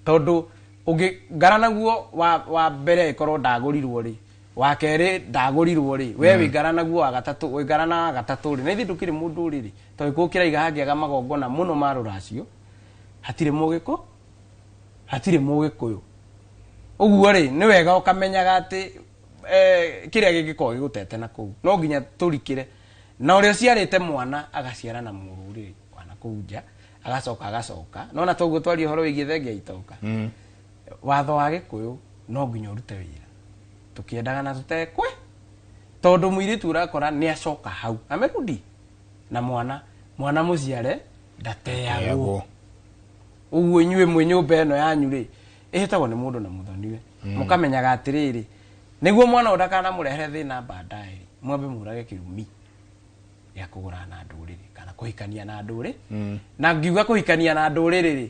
Tondũ ũngĩngaranaguo wa mbere ĩkorwo ndagũrirwo rĩ wa kerĩ ndagũrirwo rĩ we wĩngaranaguo wa gatatũ wĩngarana wa gatatũ rĩ na ithuĩ ndũkĩrĩ mũndũ rĩrĩ tondũ Gĩkũyũ kĩraiga hangĩaga magongona mũno ma rũracio hatirĩ Mũgĩkũyũ. Ũguo rĩ nĩ wega ũkamenyaga atĩ kĩrĩa gĩgĩkorwo gĩgũtete na kũu no nginya tũrikĩre. Na ũrĩa ũciarĩte mwana agaciara na mũrũrĩrĩ wana kũu nja agacoka no na toguo twaria ũhoro wĩgiĩ thenge ya itoka. Watho wa Gĩkũyũ no nginya ũrute wĩra tũkĩendaga na tũtekwe tondũ mũirĩtu ũrakora nĩ acoka hau amerudi na mwana mũciare ndateagwo. Ũguo inyuĩ mwĩ nyũmba ĩno yanyu rĩ ĩhĩtagwo nĩ mũndũ na mũthoniwe. Mũkamenyaga atĩrĩrĩ nĩguo mwana ũyũ ndakanamũrehere thĩna baadaye mwambe mũrage kĩrumi gĩa kũgũra na ndũrĩrĩ kana kũhikania na ndũrĩrĩ. Na ngiuga kũhikania na ndũrĩrĩ rĩ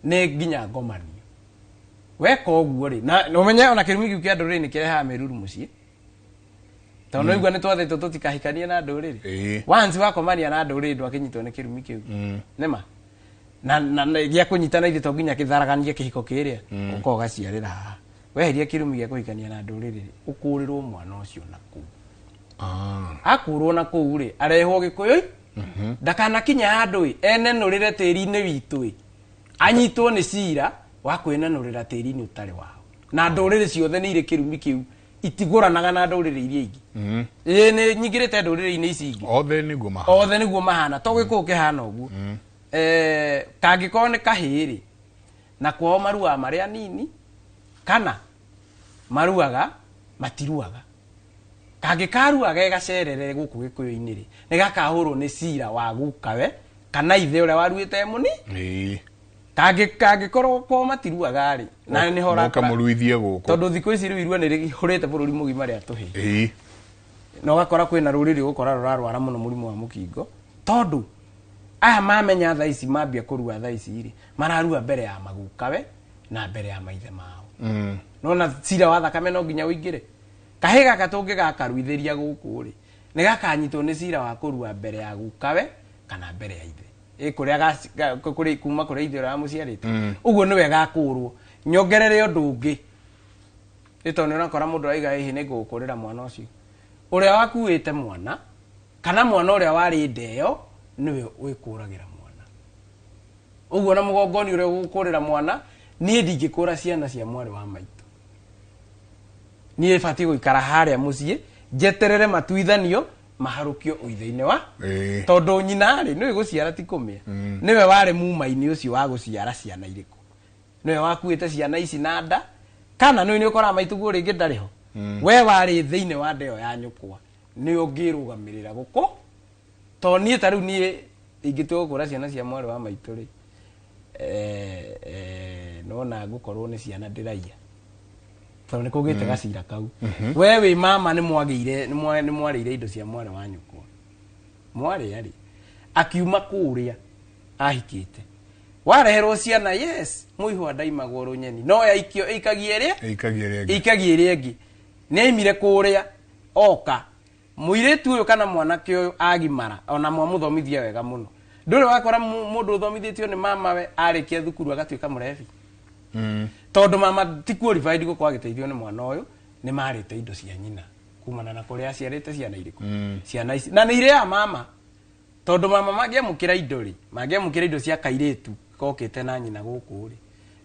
nĩ nginya ngomanio. Weka ũguo rĩ na ũmenye ona kĩrumi kĩu kĩa ndũrĩrĩ nĩ kĩrehaga mĩruru mũciĩ. Tondũ no igua nĩ twathĩtwo tũtikahikanie na ndũrĩrĩ. Once wakomania na ndũrĩrĩ ndwakĩnyitwo nĩ kĩrumi kĩu. Nĩma na gĩa kũnyitana ithe to nginya kĩtharaganie kĩhiko kĩrĩa ũko gaciarĩra haha. Weheria kĩrumi gĩa kũhikania na ndũrĩrĩ ũkũrĩrwo mwana ũcio na kũu. Akũrwo na kũu rĩ arehwo Gĩkũyũ ndakanakinya handũ ene nũrĩre tĩri-inĩ witũ anyitwo nĩ cira wa kwĩnenũrĩra tĩri-inĩ ũtarĩ wao. Na ndũrĩrĩ ciothe nĩ irĩ kĩrumi kĩu itiguranaga na ndũrĩrĩ iria ingĩ nĩ nyingĩrĩte ndũrĩrĩ-inĩ ici ingĩ othe nĩguo mahana to gĩkũyũ kĩhana ũguo kangĩkorwo nĩ kahĩĩ na kwao maruaga marĩa nini kana maruaga matiruaga kangĩkaruaga gacerere gũkũ gĩkũyũ-inĩ nĩ gakahũrwo nĩ cira wa gukawe kana ithe ũrĩa waruĩte mũni kangĩkorwo kwao matiruaga na nĩ horakora mũruithie gũkũ tondũ thikũ ici rĩu irua nĩ rĩhũrĩte bũrũri mũgima rĩa tũhĩ na ũgakora kwĩna rũrĩrĩ gũkora rũrarwara mũno mũrimũ wa mũkingo tondũ aya mamenya thaa ici mambia kũrua thaa ici mararua mbere ya magukawe na mbere ya maithe mao nona cira wa thakame no nginya ũingĩre kahĩĩ gaka tũngĩgakaruithĩria gũkũ nĩ gakanyitwo nĩ cira wa kũrua mbere ya gukawe kana mbere ya ithe kũrĩa kuma kũrĩa ithe ũrĩa wamũciarĩte ũguo nĩwe gakũrwo nyongerere ũndũ ũngĩ tondũ nĩ ũrakora mũndũ araiga hihi nĩ ngũkũrĩra mwana ũcio ũrĩa wakuĩte mwana kana mwana ũrĩa warĩ ndeo niwe wĩkũragĩra mwana ũguo na mũgongoni ũrĩa ũgũkũrĩra mwana niĩ ndingĩkũra ciana cia mwarĩ wa maitũ niĩ batiĩ gũikara harĩa mũciĩ njeterere matuithanio maharũkio ũithe-inĩ wa tondũ nyina nĩwe gũciara ti kũmĩa nĩwe warĩ muma-inĩ ũcio wa gũciara ciana irĩkũ nĩwe wakuĩte ciana ici na nda kana nĩwe nĩ ũkoraga maitũguo rĩngĩ ndarĩ ho we warĩ thĩinĩ wa ndeo ya nyũkwa nĩwe ũngĩrũgamĩrĩra gũkũ to niĩ ta rĩu niĩ ingĩtua gũkũra ciana cia mwarĩ wa maitũ nona ngũkorwo nĩ ciana ndĩraiya tondũ nĩ kũgĩte gacira kau we wĩ mama nĩ mwarĩire indo cia mwarĩ wa nyũkwa mwarĩ akiuma kũrĩa ahikĩte wareherwo ciana yes mũihwa ndaimagwo rũnyeni no yaikio ikagie ĩrĩa ĩngĩ nĩ aimire kũrĩa oka mũirĩtu ũyũ kana mwanake ũyũ agimara ona mwamũthomithia wega mũno ndũrĩ wakora mũndũ ũthomithĩtio nĩ mama we arĩkia thukuru agatuĩka mũrebi tondũ mama ti qualified gũkorwo agĩteithio nĩ mwana ũyũ nĩ marĩte indo cia nyina kumana na kũrĩa aciarĩte ciana irĩkũ ciana ici na nĩ irĩaga mama tondũ mama mangĩamũkĩra indo cia kairĩtu kokĩte na nyina gũkũ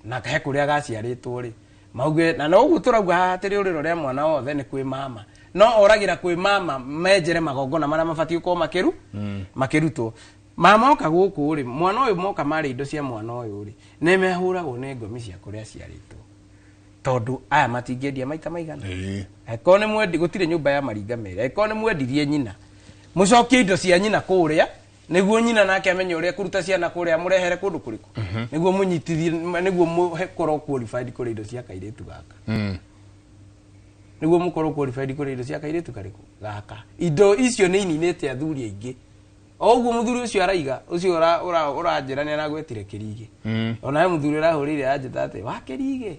na kahe kũrĩa gaciarĩtwo mauge na no ũguo tũrauga haha atĩ rĩũrĩro rĩa mwana wothe nĩ kwĩ mama no oragĩra kwĩ mama menjere magongona marĩa mabatiĩ gũkorwo makĩrutwo mama oka gũkũ mwana ũyũ moka marĩ indo cia mwana ũyũ nĩ mehũragwo nĩ ngomi cia kũrĩa aciarĩtwo tondũ aya matingĩendia maita maigana angĩkorwo nĩ mwendi gũtirĩ nyũmba ya maringa merĩ angĩkorwo nĩ mwendirie nyina mũcokie indo cia nyina kũrĩa nĩguo nyina nake amenye ũrĩa kũruta ciana kũrĩa mũrehere kũndũ kũrĩkũ nĩguo mũnyitithie nĩguo mũkorwo qualified kũrĩ indo cia kairĩtu gaka nĩguo mũkorwo qualified kũrĩ indo cia kairĩtu gaka indo icio nĩ ininĩte athuri aingĩ o ũguo mũthuri ũcio araiga ũcio ũranjĩra nĩ aragwetire kĩrigĩ onawe mũthuri ũrahũrĩire anjĩta atĩ wa kĩrigĩ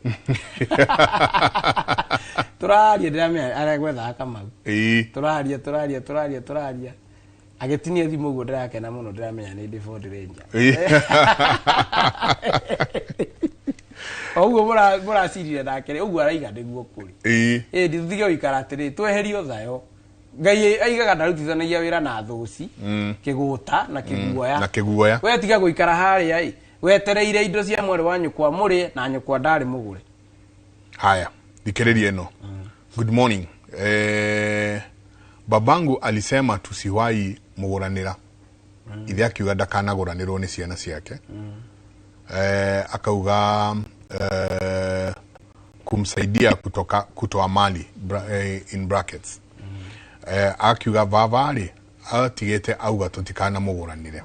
tũraria ndĩramenya aregwethaga Kamau tũraria agĩtinia thimũ ũguo ndĩrakena mũno ndĩramenya nĩ ndĩ Ford Ranger ũguo mũracirire nake ũguo araiga nĩguo kũrĩ ndĩtige gũikara atĩrĩ tweherio thayo Ngai aigaga ndarutithanagia wĩra na thũci kĩgũta na kĩguoya we tiga gũikara harĩa wetereire indo cia mwarĩ wa nyũkwa mũrĩe na nyũkwa ndarĩ mũgũre haya thikĩrĩria ĩno good morning babangu alisema tusiwahi mugũranĩra ithe akiuga ndakanagũranĩrwo nĩ ciana ciake akauga kumsaidia kutoa mali in brackets akiuga vavali atigete auga tutikana mũgũranĩre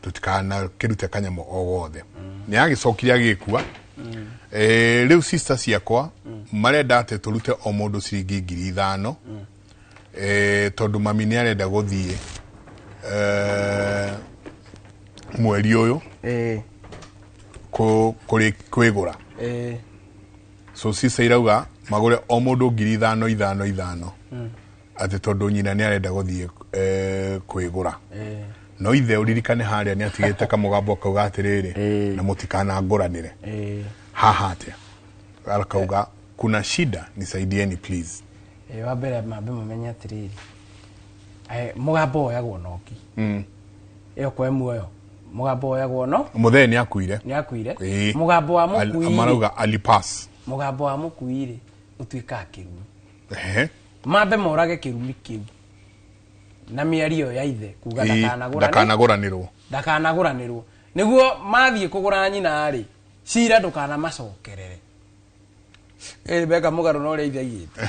tutikana kĩrute kanyamũ o gothe nĩ agĩcokirie agĩkua rĩu sister ciakwa marenda atĩ tũrute o mũndũ ciringi 5,000 tondũ mami nĩ arenda gũthiĩ mweri ũyũ kwĩgũra so sister irauga magũre o mũndũ 5,000 atĩ tondũ nyina nĩ arenda gũthiĩ kwĩgũra no ithe ũririkane harĩa nĩ atigĩte kamũgambo akauga atĩrĩrĩ na mũtikana ngũranĩre haha atĩa akauga kuna shida nisaidieni please wa mbere mambe mamenye atĩrĩrĩ mũgambo oyagwo noki ĩyo kwa muoyo mũgambo oyagwo no mũthee nĩ akuire mũgambo wa mũkuire marauga alipass mũgambo wa mũkuire ũtuĩka kĩrumi mambe morage kirumi kiu na miario ya ithe kuga ndakanaguranirwo niguo mathie kugura nyina ri cira ndukana macokerere beka mugaru no ri ithe igite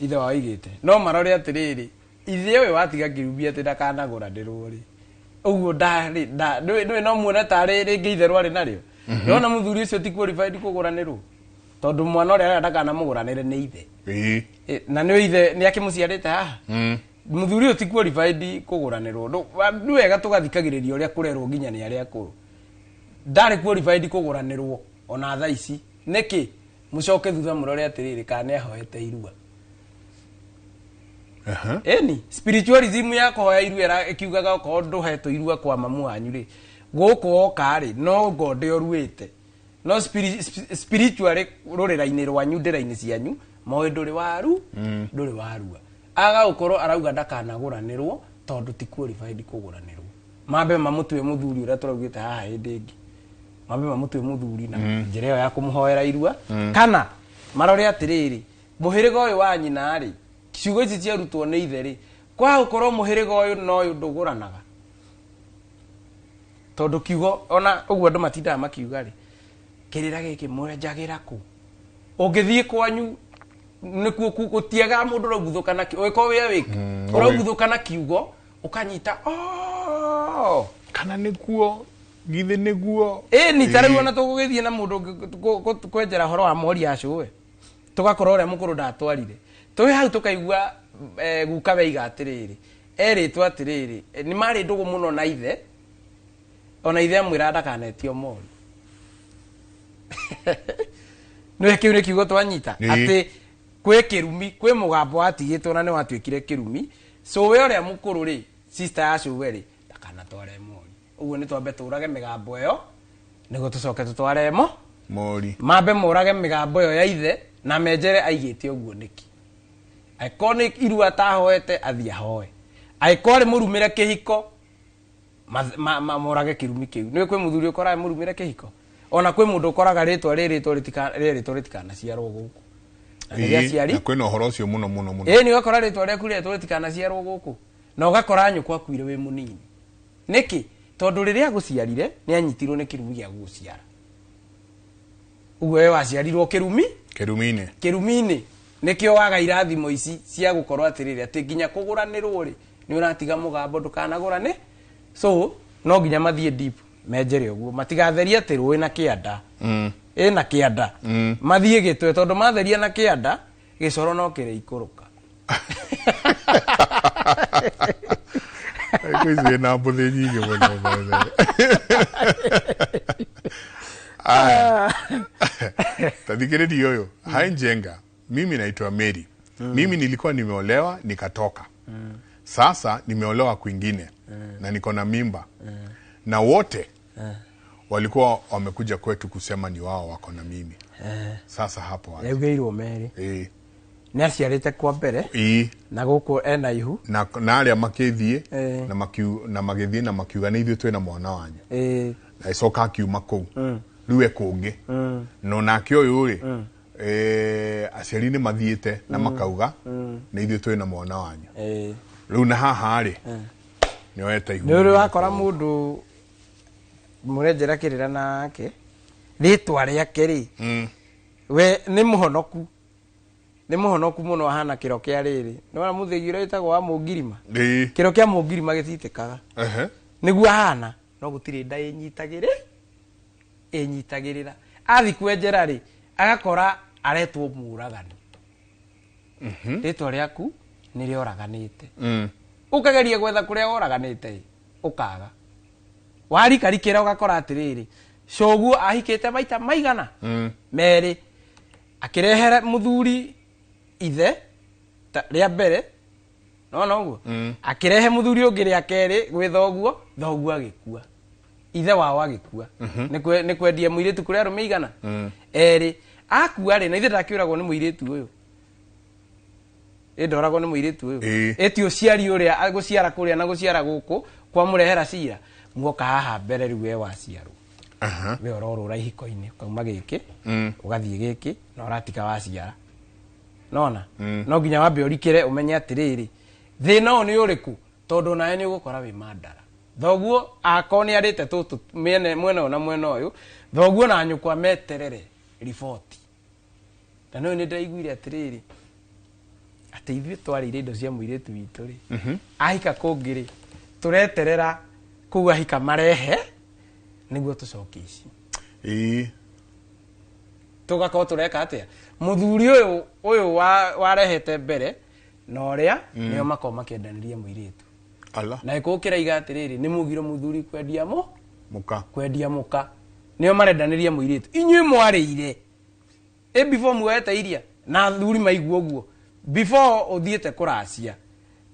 ithe wa igite no marore atiriri ithe we watiga kirumi ati ndakanaguranirwo ri uguo ndari no muone tari ringi ithe rwari nario ndona muthuri ucio ti qualified kuguranirwo tondu mwana uri ndakana muguranire ni ithe na ni ithe ni akimuciarite haha muthuri ucio ti qualified kuguranirwo ndu wega tugathikagiriria uria kurerwo nginya ni aria akuru ndari qualified kuguranirwo ona tha ici niki mucoke thutha murore atiriri kana ahoete irua eni spiritualism ya kuhoya irua ikiugaga ko nduhetwo irua kwa mamu wanyu ri guku oka ri no ngode oruite no spiritually rurira-ini rwanyu ndira-ini cianyu moe nduri waru nduri warua aga ukoro arauga ndakanaguranirwo tondu ti qualified kuguranirwo mambe mamutwe muthuri uria turaugite haha hindi ingi mambe mamutwe muthuri na njira yo ya kumuhoera irua kana marore atiriri muhiriga uyu wa nyina ri ciugo ici ciarutwo ni ithe ri kwa ukoro muhiriga uyu no nduguranaga tondu kiugo ona uguo andu matindaga makiuga ri kirira giki mwenjagira ku ungithie kwanyu nikuo gutiaga mundu roguthukana oiko we wiki roguthukana kiugo ukanyita kana nikuo githe niguo ni tarĩu ona tugugithie na mundu kwenjera horo wa mori acu tugakorwo ria mukuru ndatwarire twi hau tukaigua guka weiga atiriri eritwo atiriri ni mari ndugu muno na ithe ona ithe amwira ndakanetio mori no kiu ni kiugo twanyita ati kwe kirumi kwe mugambo atigitwo na ni watwikire kirumi so we ria mukuru ri sister acu we ri ndakanatware mori uguo ni twambe turage migambo iyo nigo tucoke tutware mori mambe murage migambo iyo ya ithe na menjere aigite uguo niki iconic irua tahoete athia hoe aikore murumire kihiko murage kirumi kiu ni kwe muthuri ukora murumire kihiko ona kwe mundu ukoraga ritwa ritikana ciarwo guku na kwina uhoro ucio muno ni ukora ritwa riaku ritikana ciarwo guku na ugakora nyukwa kwire we munini niki tondu riria guciarire ni anyitirwo ni kirumi gia guciara uguo we waciarirwo kirumi-ini nikio waga irathimo ici cia gukorwo atiriri ati nginya kuguranirwo ri ni uratiga mugambo ndukanagurane so no nginya mathie deep menjere uguo matigatheria ati rui na kianda na kianda mathie gitwe tondu matheria na kianda gicoro no kire ikuruka Kuizi na mbuthi nyingi muno tadhikiredi yoyo hainjenga mimi naitwa Mary mimi nilikuwa nimeolewa nikatoka sasa nimeolewa kwingine na niko na mimba na wote walikuwa wamekuja kwetu kusema ni wao wako na mimi sasa hapo wapi eugeirwo Mary ni aciarite kwa mbere na guku ena ihu na aria makithie na magithie na makiuga ni ithuĩ twina mwana wanyu na icoka akiuma kuu riu ekungi no nake uyu ri aciari ni mathiite na makauga ni ithuĩ twina mwana wanyu riu na haha ri ni oeta ihu ni uri wakora mundu murenjera kirira nake ritwa riake ri we ni muhonoku muno hana kiro kia riri nona muthigiro itagwo wa mungirima kiro kia mungirima gititikaga niguo hana no gutire nda inyitagirira athi kwenjera ri agakora aretwo muragani ritwa riaku ni rioraganite ukageria gwetha kuria oraganite ukaga warikarikira ugakora atiriri coguo ahikite maita maigana Meri akirehere muthuri ithe ria mbere no uguo akirehe muthuri ungi ria keri gwitha uguo thoguo agikua ithe wao agikua ni kwendie muiritu kuria rume igana eri akua ri na ithe ndakiuragwo ni muiritu uyu ndoragwo ni muiritu uyu eti uciari uria aguciara kuria na guciara guku kwa murehera cira muoka haha mbere riu we waciarwo we ororura ihiko-ini kauma giki ugathie giki na uratika waciara nona no nginya wambe urikire umenye atiriri thina o ni uriku tondu nae ni ugukora wi mandara thoguo akoni arite tutu mwena na mwena uyu thoguo na nyukwa meterere report tano ni ndaiguire atiriri ati ithuĩ twarĩire indo cia mũirĩtu witũ rĩ ahika kũngĩ rĩ tureterera kũu ahika marehe nĩguo tũcokie ici tugakorwo tureka atia muthuri uyu warehete mbere na ũrĩa nĩo makorwo makĩendanĩria mũirĩtu na ĩkũkĩra iga atiriri nĩ mũgiro muthuri kwendia muka nĩo marendanĩria mũirĩtu inyuĩ mwarĩire before muete iria na thuri maigua ũguo before uthiete kuracia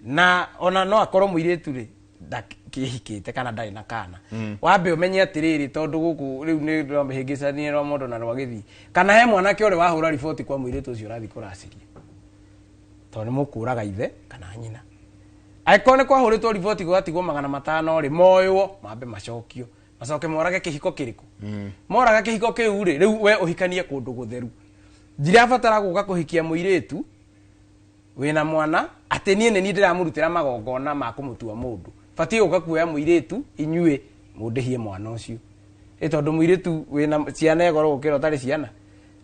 na ona no akorwo mũirĩtu rĩ ndakĩhikĩte kana ndarĩ na kana wambe umenye atiriri tondu guku riu ni ndĩromĩhĩngĩcanie rwa mũndũ na rwagĩthi kana he mwanake ũrĩ wahũra riboti kwa mũirĩtu ũcio ũrathi kũraciria tondu nĩ mũkũraga ithe kana nyina angĩkorwo nĩ kwahũrĩtwo riboti gwatigwo 500 rĩ moywo mambe macoke morage kĩhiko kĩrĩkũ moraga kĩhiko kĩu rĩ rĩu we ũhikanie kũndũ gũtheru ndirabatara gũka kũhikia mũirĩtu wina mwana ati nie nĩ ndiramurutira magongona ma kumutua mundu fatie uka kuoya mũirĩtu inyue mundihie mwana ucio tondu mũirĩtu wina ciana egoro gukira utari ciana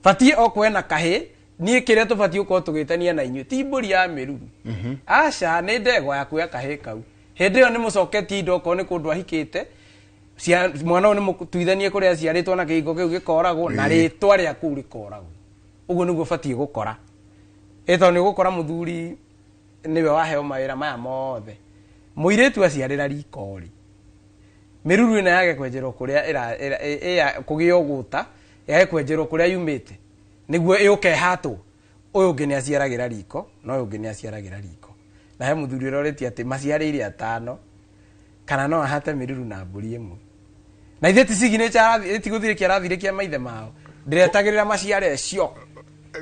fatie okwena kahe nie kire tufatie uko tugitania na inyue ti mburi ya miruru aca nĩ ndegwa ya kuoya kahe kau hindi yo nĩ mucoketie indo ko nĩ kundu ahikite mwana nĩ mutuithanie kuria aciarĩtwo na kĩhiko kĩu gĩkoragwo na rĩtwa rĩa kũu rĩkoragwo uguo nĩguo fatie gukora eto ni gukora muthuri niwe waheo mawira maya mothe muiritu aciarira rikori miruru ina yake kwenjerwo kuria ira kugio guta yake kwenjerwo kuria yumite niguo yuke hatu uyu ngi ni aciaragira riko no uyu ngi ni aciaragira riko na he muthuri roreti ati maciarire atano kana no ahate miruru na mburi imwe na ithe ti signature itiguthire kirathire kia maithe mao ndiretagirira maciare cio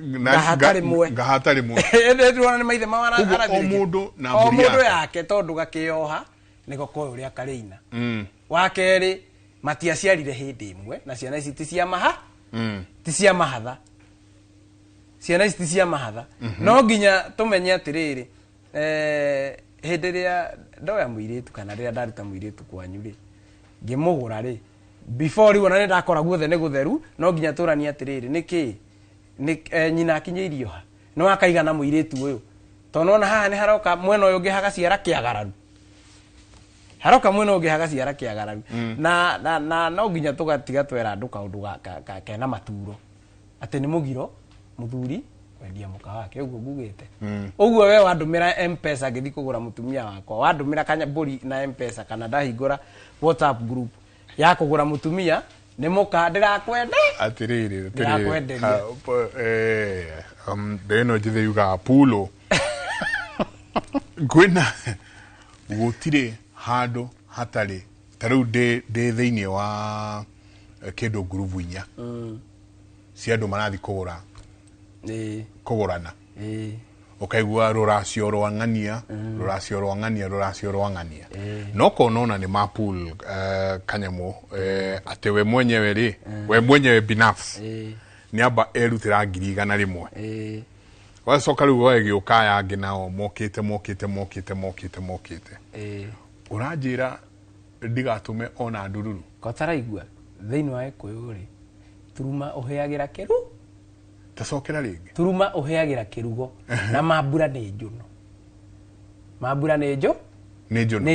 ngahatari mwe ndetwana ni maithe mawana arathire omundu na mburi yake tondu gakioha niko koyo uria kareina wakeri matiaciarire hindi imwe na ciana ici ti cia maha ti cia mahatha ciana ici ti cia mahatha no nginya tumenye atiriri hindi ria ndoya mũirĩtu kana ria ndaruta mũirĩtu kwanyu ri ngimugura ri before riu ona ndakora guothe ni gutheru no nginya turania atiriri niki nyina akinyeirio ha no akaiga na mũirĩtu ũyũ tondu ona haha ni haroka mwena ũyũ ũngĩ hagaciara kĩagararu haroka mwena ũngĩ hagaciara kĩagararu na no nginya tugatiga twera andu kaundu kena maturo ati ni mugiro muthuri kwendia muka wake uguo ngugite uguo we wandumira M-Pesa ngithi kugura mutumia wakwa wandumira kanya mburi na M-Pesa kana ndahingura WhatsApp group ya kugura mutumia ni muka ndirakwenda atiriri deno jithe yuga pulo gwina gutire hando hatari taru de thiini wa kendo group inya cia andu marathi kugurana ukaigua ruracio rwang'ania no konona ni mapul kanyamu ate we mwenyewe ri we mwenyewe binafsi ni aba erutira ngiri 100 wacoka riu wagiuka yangi nao mokite uranjira ndigatume ona ndururu kotaraigua thiini wa Gĩkũyũ ri turuma uheagira kiru tacokera ringi turuma uheagira kirugo na mambura ni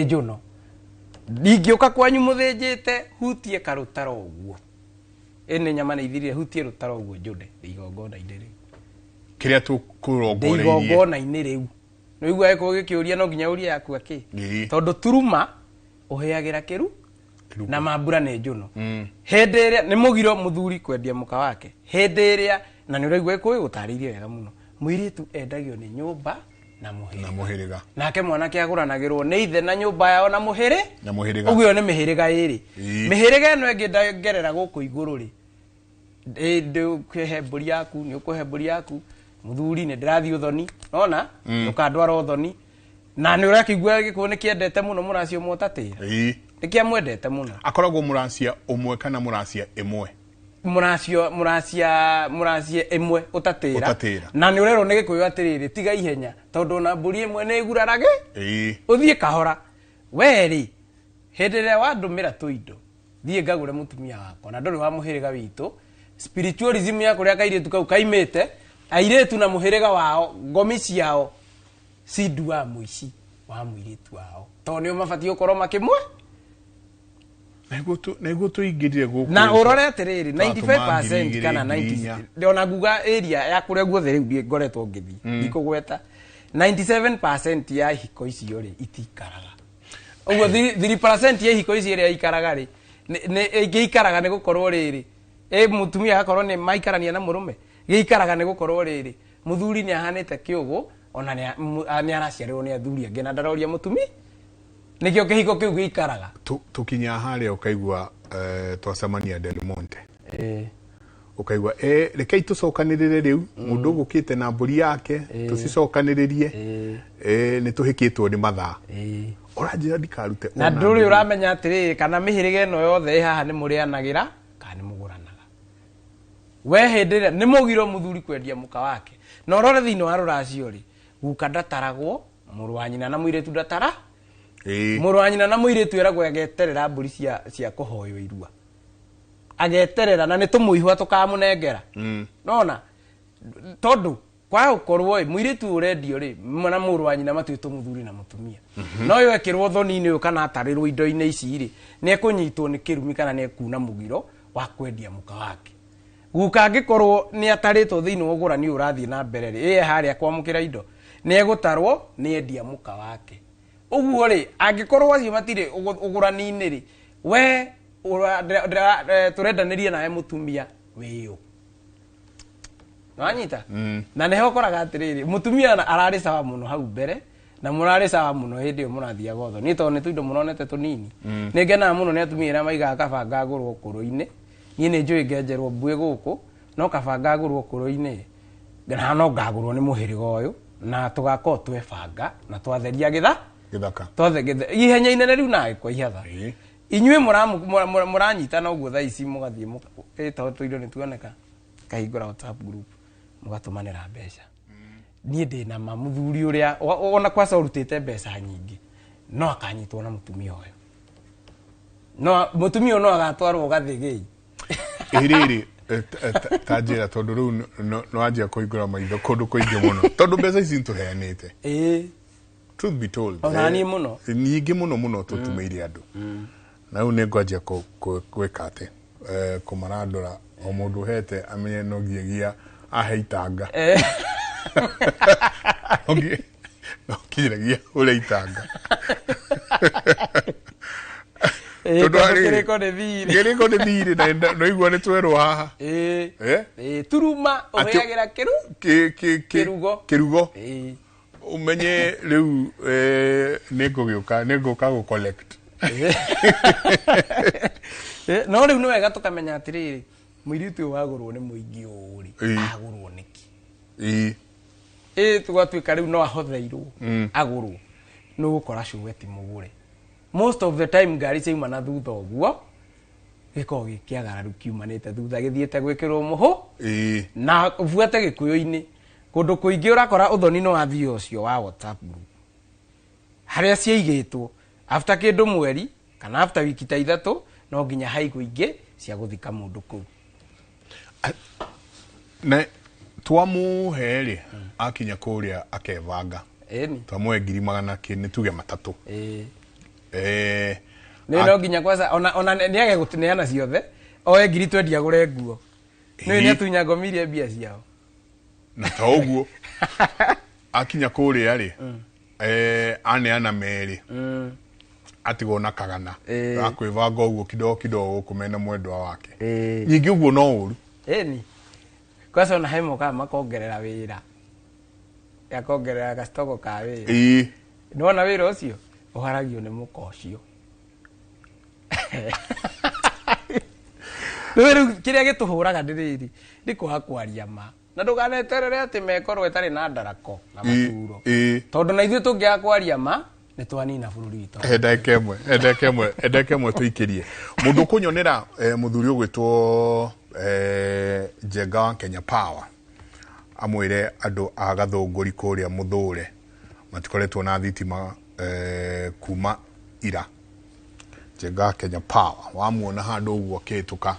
njuno ndingiuka kwanyu muthinjite hutie karutaro uguo ene nyama ni ithirire hutie rutaro uguo njude igongona-inĩ riu kiria igongona-inĩ riu no igua Gĩkũyũ gĩkĩũria no nginya uria yaku aki tondu turuma uheagira kiru na mambura ni njuno hindi iria ni mugiro muthuri kwendia muka wake hindi iria na ni uraigua Gĩkũyũ gutariirie wega muno mũirĩtu endagio ni nyumba na muhiriga nake mwanake aguranagirwo ni ithe na nyumba yao na muhiriga uguo ni mihiriga iri mihiriga eno ingi ndagerera guku iguru ri ndikuhe mburi yaku ni ukuhe mburi yaku muthuri ni ndirathi uthoni ona ukandwara uthoni na ni urakigua Gĩkũyũ ni kiendete muno muracio motatira nikia mwendete muno akoragwo muracia umwe kana muracia imwe muracia emwe utatira na ni urero ni Gikuyu atiriri tiga ihenya tondu na mburi emwe ni igurarage uthie kahora weri hedera wadumira tuindo thie ngagure mutumia wako na ndori wa muhiriga witu spiritualism yako ria kairitu kau kaimete airetu na muhiriga wao ngomi ciao sidua muici wa muiritu wao to ni mabati ukorwo makimwe Nego tu igirire guku na urore atiriri 95% kana 90 ndona nguga area ya kuria guothe riu ngoretwo ngithi ndikugweta 97% ya hiko icio ri itikaraga uguo 3% ya hiko icio ri ikaraga ri ne giikaraga ne gukorwo riri mutumia akorwo ni maikarania na murume giikaraga ne gukorwo riri muthuri ni ahanite kiugo ona ni araciarirwo ni athuri angi na ndaroria mutumia nikio kihiko kiu giikaraga tukinya haria ukaigua twacemania Del Monte ukaigua rekei tucokanirire riu mundu gukite na mburi yake tucicokaniririe ni tuhikitwo ni mathaa uranjira ndikarute na nduri uramenya atiri kana mihirige no yothe haha ni murianagira kana ni muguranaga we hindire ni mugiro muthuri kwendia muka wake no rore thino wa ruracio ri guka ndataragwo muru wa nyina na muiretu ndatara muru wa nyina na muiretu eragwo ageterera mburi cia kuhoyo irua ageterera na ni tumuihwa tukamunengera nona tondu kwa ukorwo muiretu urendio ri na muru wa nyina matuito muthuri na mutumia no yo ekirwo thoni-ini yo kana atarirwo indo-ini ici ri ni ekunyitwo ni kirumi kana ni ekuna mugiro wa kwendia muka wake guka angikorwo ni ataritwo thiini wa ugurani urathie na mbere ri haria kwamukira indo ni egutarwo ni endia muka wake uguo ri angikorwo acio matire ugurani-ini ri we turendanirie nawe mutumia wiyo wanyita na neho koraga atiriri mutumia arari sawa muno hau mbere na murari sawa muno hindi yo murathia gotho ni to ni tuindo muronete tunini ni ngena muno ni atumira maiga kabanga ngurwo kuru-ini ni njui ngenjerwo mbue guku no kabanga ngurwo kuru-ini ngana no ngagurwo ni muhiriga uyu na tugako twebanga na twatheria githaka twathe ihenya inene riu nae kwa ihatha inyue muranyita na uguo thaa ici mugathie to tuindo ni tuoneka kahingura WhatsApp group mugatumanira mbeca nie ndina mamuthuri uria ona kwa urutite mbeca nyingi no akanyitwo na mutumia uyu no mutumia no agatwarwo gathigei iriri tajira tondu riu no anjia kuigura maitho kundu kuingi muno tondu mbeca ici ntuheanite truth be told onani muno nyingi muno tutumeire andu na riu ningwanjia gwika ati kumarandura o mundu hete amenye no ngiagia aheitanga okiragia ureitanga gereko ni thiri na no igwa ni twerwo haha turuma oheagira kirugo umenye riu ningugiuka go collect no riu ni wega tukamenya atiriri muiritu wagurwo ni muingi uri agurwo niki tugatuika riu no ahotheirwo agurwo no gukora shuweti mugure most of the time ngari ciauma na thutha uguo giko gikiagararu kiumanite thutha githiete gwikirwo muhu na vuete Gikuyu-ini kundu kuingi urakora uthoni no athio ucio wa WhatsApp group haria ciaigitwo after kindu mweri kana after wiki ta 3 no nginya haigu ingi cia guthika mundu kuu na twamuheri akinya kuria akevanga twamwe 200 ni tuge 3 ni no nginya kwanza ona ni age gutineana ciothe oe 20 agure nguo ni atunya ngomirie mbia ciao na ta uguo akinya kuria ri aneana meri atigo na kagana akwivanga uguo kidogo kumena mwendwa wake nyingi uguo no uru ni kwanza na hemo kama makongerera wira yakongerera gastogo ka wira ndona wira ucio uharagio ni muko ucio Rero kiria gituhuraga ndiriri ndikwa kwaria ma na nduganeterere ati mekorwo etari na ndarako na maturo tondu na ithuĩ tũngĩa kwaria ma nĩ twanina bũrũri witũ endekemwe tuikirie mundu kunyonera muthuri ugwitwo Njenga Kenya Power amwire andu a gathunguri kuria Muthure matikoretwo na thitima kuma ira. Njenga Kenya Power wamuona handu uguo kituka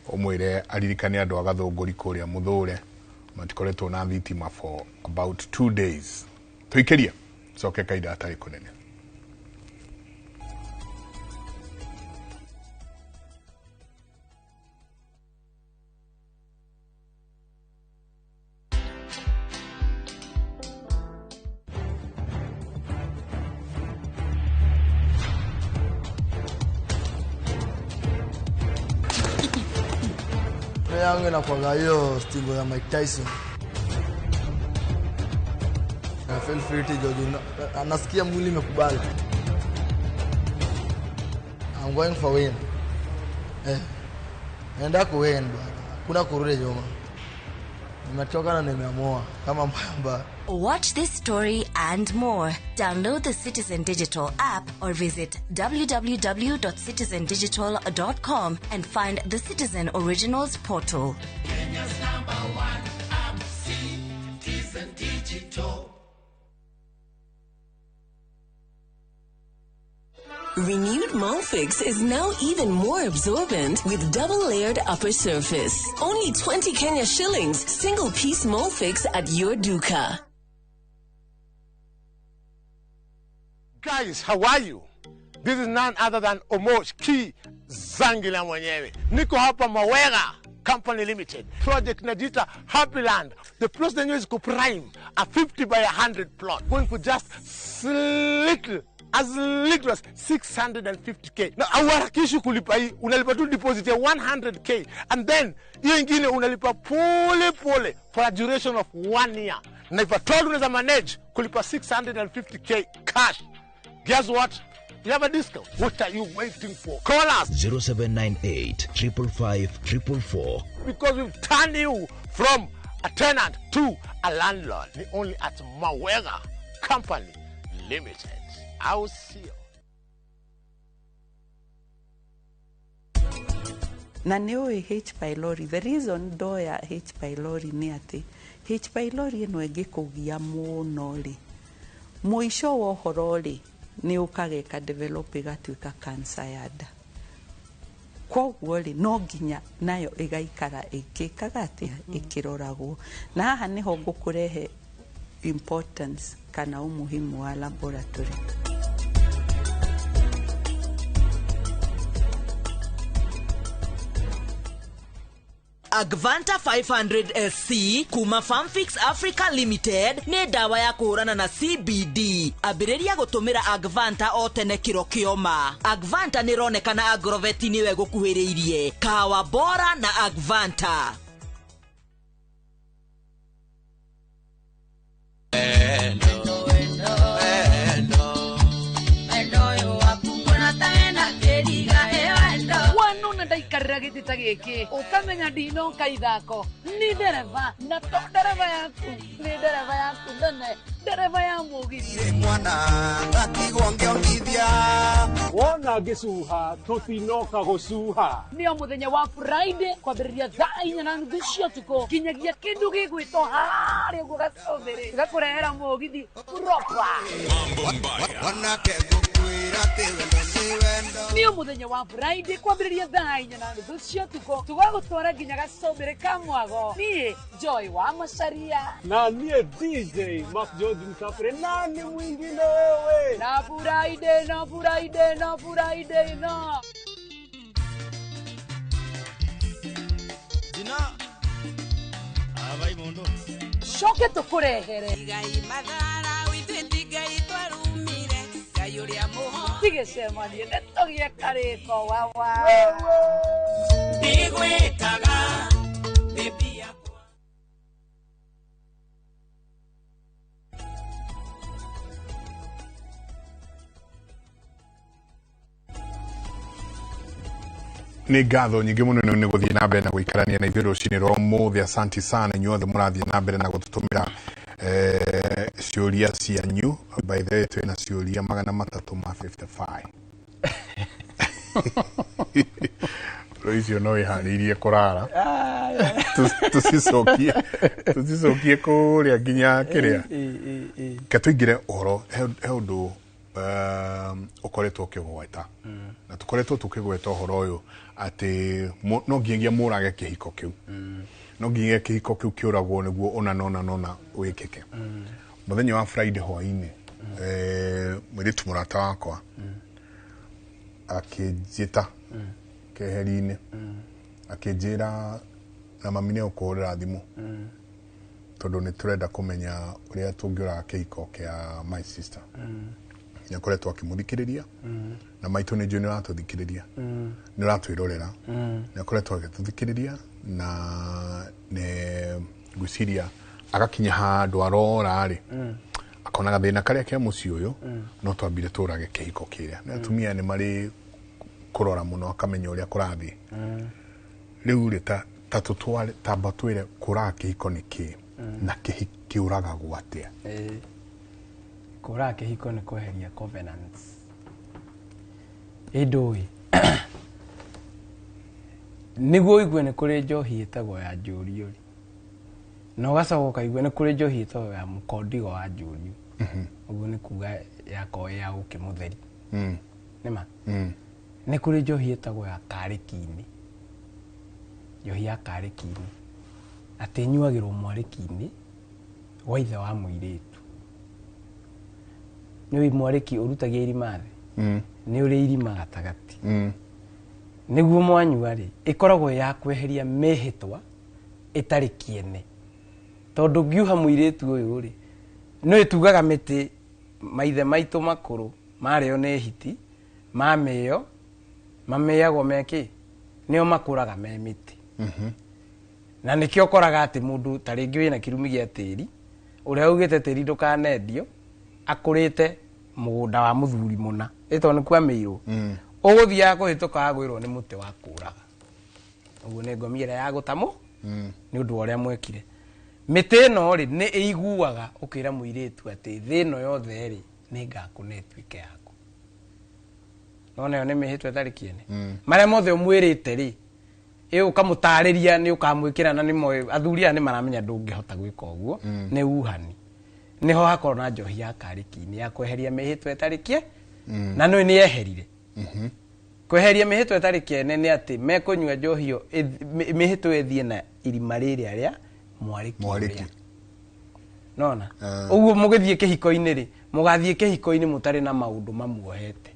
umwire aririkane andu a gathunguri kuria Muthure matikoretwo na thitima for about 2 days. Tuikeria soke kaida atari kunene. Yangu na kwa hiyo stingo ya Mike Tyson. I feel free to judge. Anasikia mwili imekubali. I'm going for win. Naenda ku win bwana. Kuna kurudi nyuma. Nimechoka na nimeamua kama mbaya. Watch this story and more. Download the Citizen Digital app or visit www.citizendigital.com and find the Citizen Originals portal. Kenya's #1 app, Citizen Digital. Renewed Molfix is now even more absorbent with double-layered upper surface. Only 20 Kenya shillings, single-piece Molfix at your duka. Guys, how are you? This is none other than Omosh Ki Zangila mwenyewe. Niko hapa Mawega Company Limited. Project Najita Happy Land. The plus the new is prime a 50 by 100 plot. Going for just as little as 650k. Now, awarakishi kulipa hii, unalipa tu deposit ya 100k. And then, hiyo ingine unalipa pole pole for a duration of 1 year. Na if at all unaweza manage kulipa 650k cash, guess what? You have a discount. What are you waiting for? Call us 0798 555 444. Because we've turned you from a tenant to a landlord. Only at Mawega Company Limited. I will see you. Na niwe H pylori. The reason do ya H pylori ni ati H pylori ino ingikugia muno ri muisho wo horori ni ukageka develop igatuika cancer ya nda. Koguo ri no nginya nayo igaikara ikikaga ati ikiroragwo. Na haha niho ngukurehe importance kana umuhimu wa laboratory. Agvanta 500SC kuma Farmfix Africa Limited ni dawa ya kuhurana na CBD. Abiriria gutumira Agvanta o tene kiro kioma. Agvanta ni ronekana Agroveti niwe gukuhiriirie. Kawa bora na Agvanta. Ndaikarira gitita giki ukamenya ndino kaithako ni dereva na to dereva yaku ni dereva yaku nene dereva ya mugiri mwana ngatigwo ngiongithia wona gisuha tutinoka gusuha ni muthenya wa Friday kwambiriria thaa 4:30 cia tuko kinyagia kindu gigwito hari ugo gacovere gakurehera mugithi proper wana kego kwira tewendo ni muthenya wa Friday kwambiriria thaa 4:30 cia tuko tugagutwara nginya gacovere ka mwago ni Joy wa Macharia na nie DJ Mark George Msafiri nani mwingine wewe na Friday na Friday na Friday na dina abai mondo shoke tukurehere igai madara witetigai twarumire gayuria muho tigecemanie netogie kariko wawa igwetaga bebi yakwa ni ngatho nyingi muno ni guthii na mbere na guikarania na ithuĩ rũcinĩ rwa ũmũthĩ. Asanti sana inyuothe mũrathiĩ na mbere na gũtũtũmĩra ciũria cianyu. By the way twĩna ciũria 355 icio no iharirie kurara tucicokie kuria nginya kiria katuingire uhoro he undu ukoretwo ukigweta na tukoretwo tukigweta uhoro uyu ati no ngingia murage kihiko kiu no ngingia kihiko kiu kiuragwo niguo ona nona wikike muthenya wa Friday hwaini mwiritu murata wakwa akijita keheri-inĩ akĩnjĩra na mami nĩ ũkũhũrĩra thimũ tondũ nĩ tũrenda kũmenya ũrĩa tũngĩũraga kĩhiko kĩa my sister nĩ akoretwo akĩmũthikĩrĩria na maitũ nĩ njũĩ nĩ ũratũthikĩrĩria nĩ ũratwĩrorera nĩ akoretwo agĩtũthikĩrĩria na ngwĩciria agakinya handũ arora-rĩ akona gathĩna karĩa kĩa mũciĩ ũyũ no twambire tũrage kĩhiko kĩrĩa na atumia nĩ marĩ kurora muno akamenya uria kurathi riu ri ta tutware tamba twire kuraga kihiko niki na kiuraga gwatia kuraga kihiko ni kweheria covenants idoi niguo igwe ni kuri njohi itagwo ya njuriuri no gacoka igwe ni kuri njohi itagwo ya mukondigo wa njuriu uguo ni kuga yako ya ukimutheri nima nĩ kũrĩ njohi ĩtagwo ya karĩki-inĩ njohi ya karĩki-inĩ atĩ nyuagĩrwo mwarĩki-inĩ wa ithe wa mũirĩtu nĩ mwarĩki ũrutagia irima thĩ nĩ ũrĩ irima gatagatĩ nĩguo mwanyua-rĩ ĩkoragwo ya kweheria mĩhĩtwa ĩtarĩ kĩene tondũ ngiuha mũirĩtu ũyũ-rĩ nĩ ĩtugaga mĩtĩ maithe maitũ makũrũ marĩo nĩ hiti mamĩo mameagwo meki nio makuraga me miti na nikio koraga ati mundu ta ringi wina kirumi gia tiri uria ugite tiri ndukanendio akurite mugunda wa muthuri muna ito ni kwameirwo uguthia kuhituka agwirwo ni muti wa kuraga uguo ni ngomiera ya gutamu ni undu uria mwekire miti no ri ni iguaga ukira muiritu ati thino yothe ri ni ngakunetwike yako none one mehitwe tari kiene maria mothe umwirite ri ukamutariria ni ukamwikira na ni moyo athuria ni maramenya ndungihota gwika uguo ni uhani niho hakorwo na njohi ya kariki-ini ya kweheria mehitwe tari kie na no ni eherire kweheria mehitwe tari kiene ni ati mekunywa njohio mehitwe ethie na irima riria ria mwariki nona uguo mugithie kihiko-ini ri mugathie kihiko-ini mutari na maundu mamuohete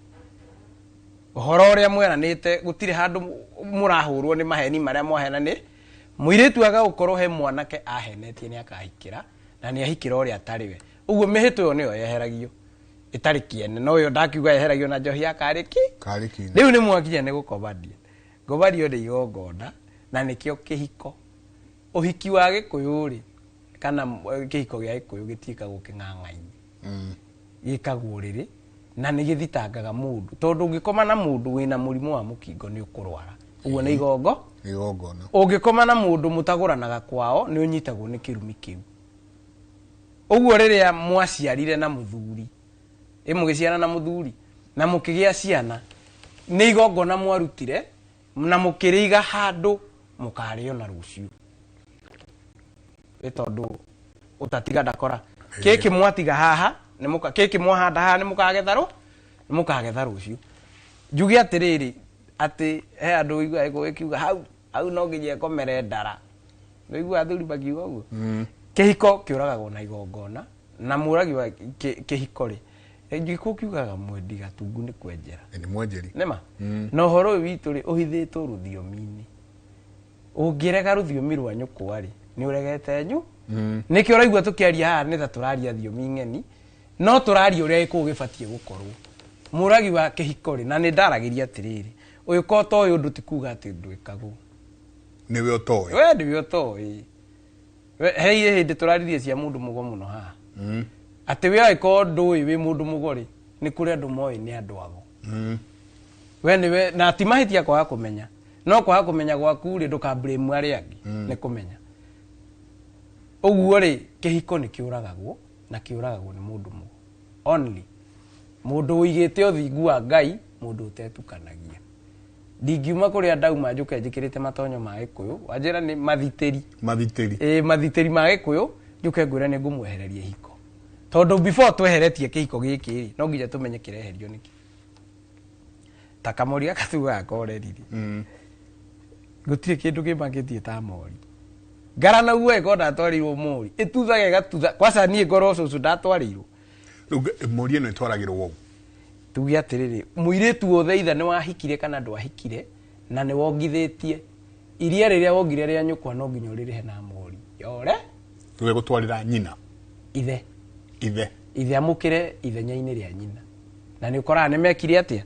uhoro uria mweranite gutire handu murahurwo ni maheni maria mohena ni muiritu aga ukorwo he mwanake ahenetie ni akahikira na ni ahikira uria atariwe uguo mihitu yo niyo yeheragio itari kiene no yo ndakiuga yeheragio na njohi ya kariki riu ni mwakinya ni gukobadia ngobadio ndi igongonda na nikio kihiko uhiki wa gikuyu ri kana kihiko gya gikuyu gitiikagwo king'ang'a-ini gikagwo riri na nĩ gĩthitangaga mũndũ tondũ ũngĩkoma na mũndũ wĩna mũrimũ wa mũkingo nĩ ũkũrwara uguo nĩ igongona ũngĩkoma na mũndũ mũtagũranaga kwao nĩ ũnyitagwo nĩ kĩrumi kĩu uguo rĩrĩa mwaciarire na mũthuri mũgĩciarana na mũthuri na mũkĩgĩa ciana nĩ igongona mwarutire na mũkĩrĩiga handũ mũkarĩo na rũciũ tondũ ũtatiga ndakora kĩkĩ mwatiga haha kiki mwahanda haha ni mukagetha rucio njugi atiriri ati he andu igua ikiuga hau no nginya komere ndara no igua athuri bakiuga uguo kihiko kiuragagwo na igongona na muragi wa kihiko ri njugi kiugaga mwendi gatungu ni kwenjera ni mwenjeri nima no horo witu ri uhithitwo ruthiomi-ini ungirega ruthiomi rwa nyukwa ri ni uregete nyu nikio raigua tukiaria haha ni ta turaria thiomi ng'eni no turaria uria ikugibatie gukorwo muragi wa kihiko ri na ni ndaragiria atiriri uyu ko to uyu ndu tikuga ati ndwikagwo niwe otoe we ndiwe otoe he hindi turaririe cia mundu mugo muno haha ati we aiko ndui wi mundu mugori ni kuri andu moi ni andu ago we niwe na ati mahitia kwa kumenya no kwa kumenya gwaku ri ndukablame ari angi ni kumenya uguo ri kihiko ni kiuragagwo na kiuragagwo ni mundu mugo only mundu uigite uthingu wa Ngai mundu utetukanagia ndingiuma kuria ndauma njuke njikirite matonyo ma Gikuyu wanjira ni mathiteri mathiteri ma Gikuyu njuke ngwira ni ngumwehereria hiko tondu before tweheretie kihiko giki no nginya tumenye kireherio niki takamoria katuga koreriri gutire kindu kimakitie ta mori ngarana uwe konda twarirwo mori ituthage gatutha kwasa nie ngoro cucu ndatwarirwo mori eno itwaragirwo wo tugi atiriri muiretu othe itha ni wahikire kana ndwahikire na ni wongithitie iria riria wongire ria nyukwa no nginya ririhe na mori yore tuge gutwarira nyina ithe amukire ithenya-ini ria nyina na ni ukora ni mekire atia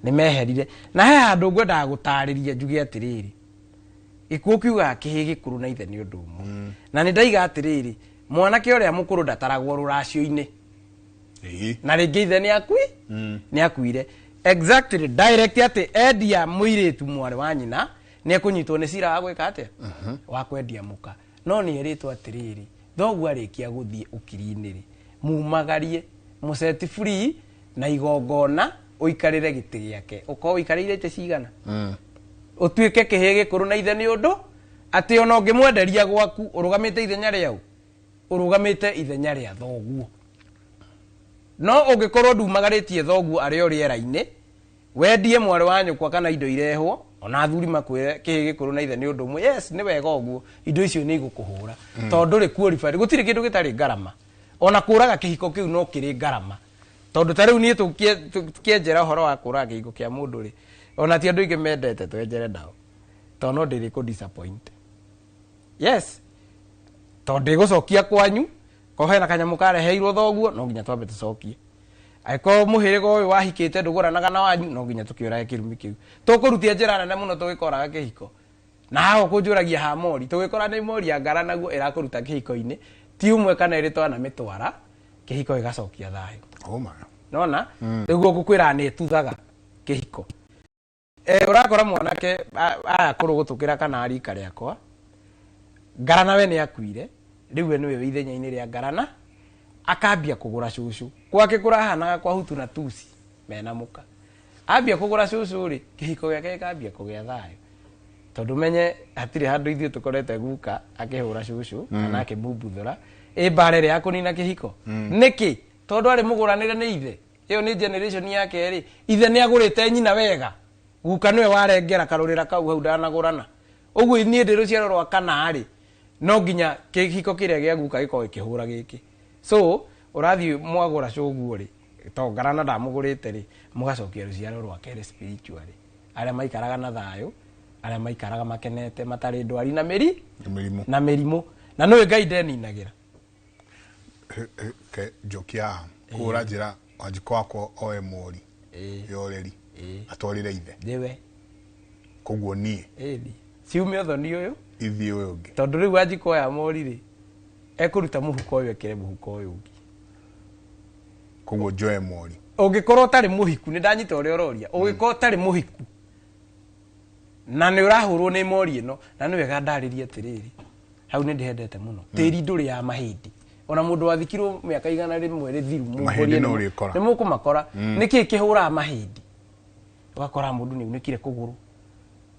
ni meherire na he handu ngwenda gutariria njuge atiriri ikuo kiuga kihi gikuru na ithe ni undu umwe na ni ndaiga atiriri mwanake uria mukuru ndataragwo ruracio-ini na ringi ithe ni akuire exactly direct ati endia muiretu mwari wa nyina ni akunyitwo ni cira wa gwika atia wa kwendia muka no ni eritwo atiriri thogu arikia guthie ukiri-ini ri mumagarie museti free na igongona uikarire giti giake uko uikarire ite cigana utuike kihi gikuru na ithe ni undu ati ona ngimwenderia gwaku urugamite ithenya riau urugamite ithenya ria thoguo no ungikorwo ndumagaritie thoguo ari o riera-ini wendie mwari wa nyukwa kana indo irehwo ona athuri makwire kihi gikuru na ithe ni undu umwe yes ni wega uguo indo icio ni igukuhura tondu ri qualify gutire kindu gitari ngarama ona kuraga kihiko kiu no kiri ngarama tondu tariu nie tukienjera horo wa kuraga kihiko kia mundu ri ona ti andu ingi mendete twenjere ndao tondu no ndiri ku disappoint yes tondu igucokia kwanyu kohena kanyamu kareheirwo thoguo no nginya twambe tucokie aiko muhirigo uyu wahikite nduguranaga na wanyu no nginya tukiuraga kirumi kiu tukurutia njira nene muno tugikoraga kihiko na haho kunjuragia ha mori tugikora ni mori ya ngara naguo irakuruta kihiko-ini ti umwe kana iri twana mitwara kihiko igacokia thayo nona niguo ngukwira ni tuthaga kihiko urakora mwanake aya kurugutukira kana arika riakwa ngarana we ni akuire riu niwe ithenya-ini ria ngarana akambia kugura cucu gwake kurahanaga kwa hutu na tusi mena muka ambia kugura cucu ri kihiko giake gikambia kugia thayo tondu menye hatire handu ithio tukorete guka akihura cucu kana akimumbuthura mbara ria kunina kihiko niki tondu ari muguranire ni ithe iyo ni generation yake ri ithe ni agurite nyina wega guka niwe warengera karurira kau hau ndanagurana uguo nie ndi ruciaro rwa kana ri no nginya kihiko kiria gia guka giko gikihura giki so urathi mwagura cuguo ri to ngarana ndamugurite ri mugacokia ruciaro rwa kere spiritually aria maikaraga na thayo aria maikaraga makenete matari ndwari na mirimu na no Ngai ndeninagira jokia kura njira wanjiko wako oe mori yoreri atwarire ithe ndiwe koguo nie ciume othoni uyu ithi uyu ungi tondu riu wanjiko ya mori ri ekuruta muhuko uyu ekire muhuko uyu ungi koguo joe mori ungikorwo tari muhiku ni ndanyita uria uroria ungikorwo tari muhiku na ni urahurwo ni mori ino na ni wega ndaririe atiriri hau ni ndihendete muno tiri nduri ya mahindi ona mundu wathikirwo miaka igana rimwe rithiru mugori ni mukumakora niki kihura mahindi wakora mundu ni unikire kuguru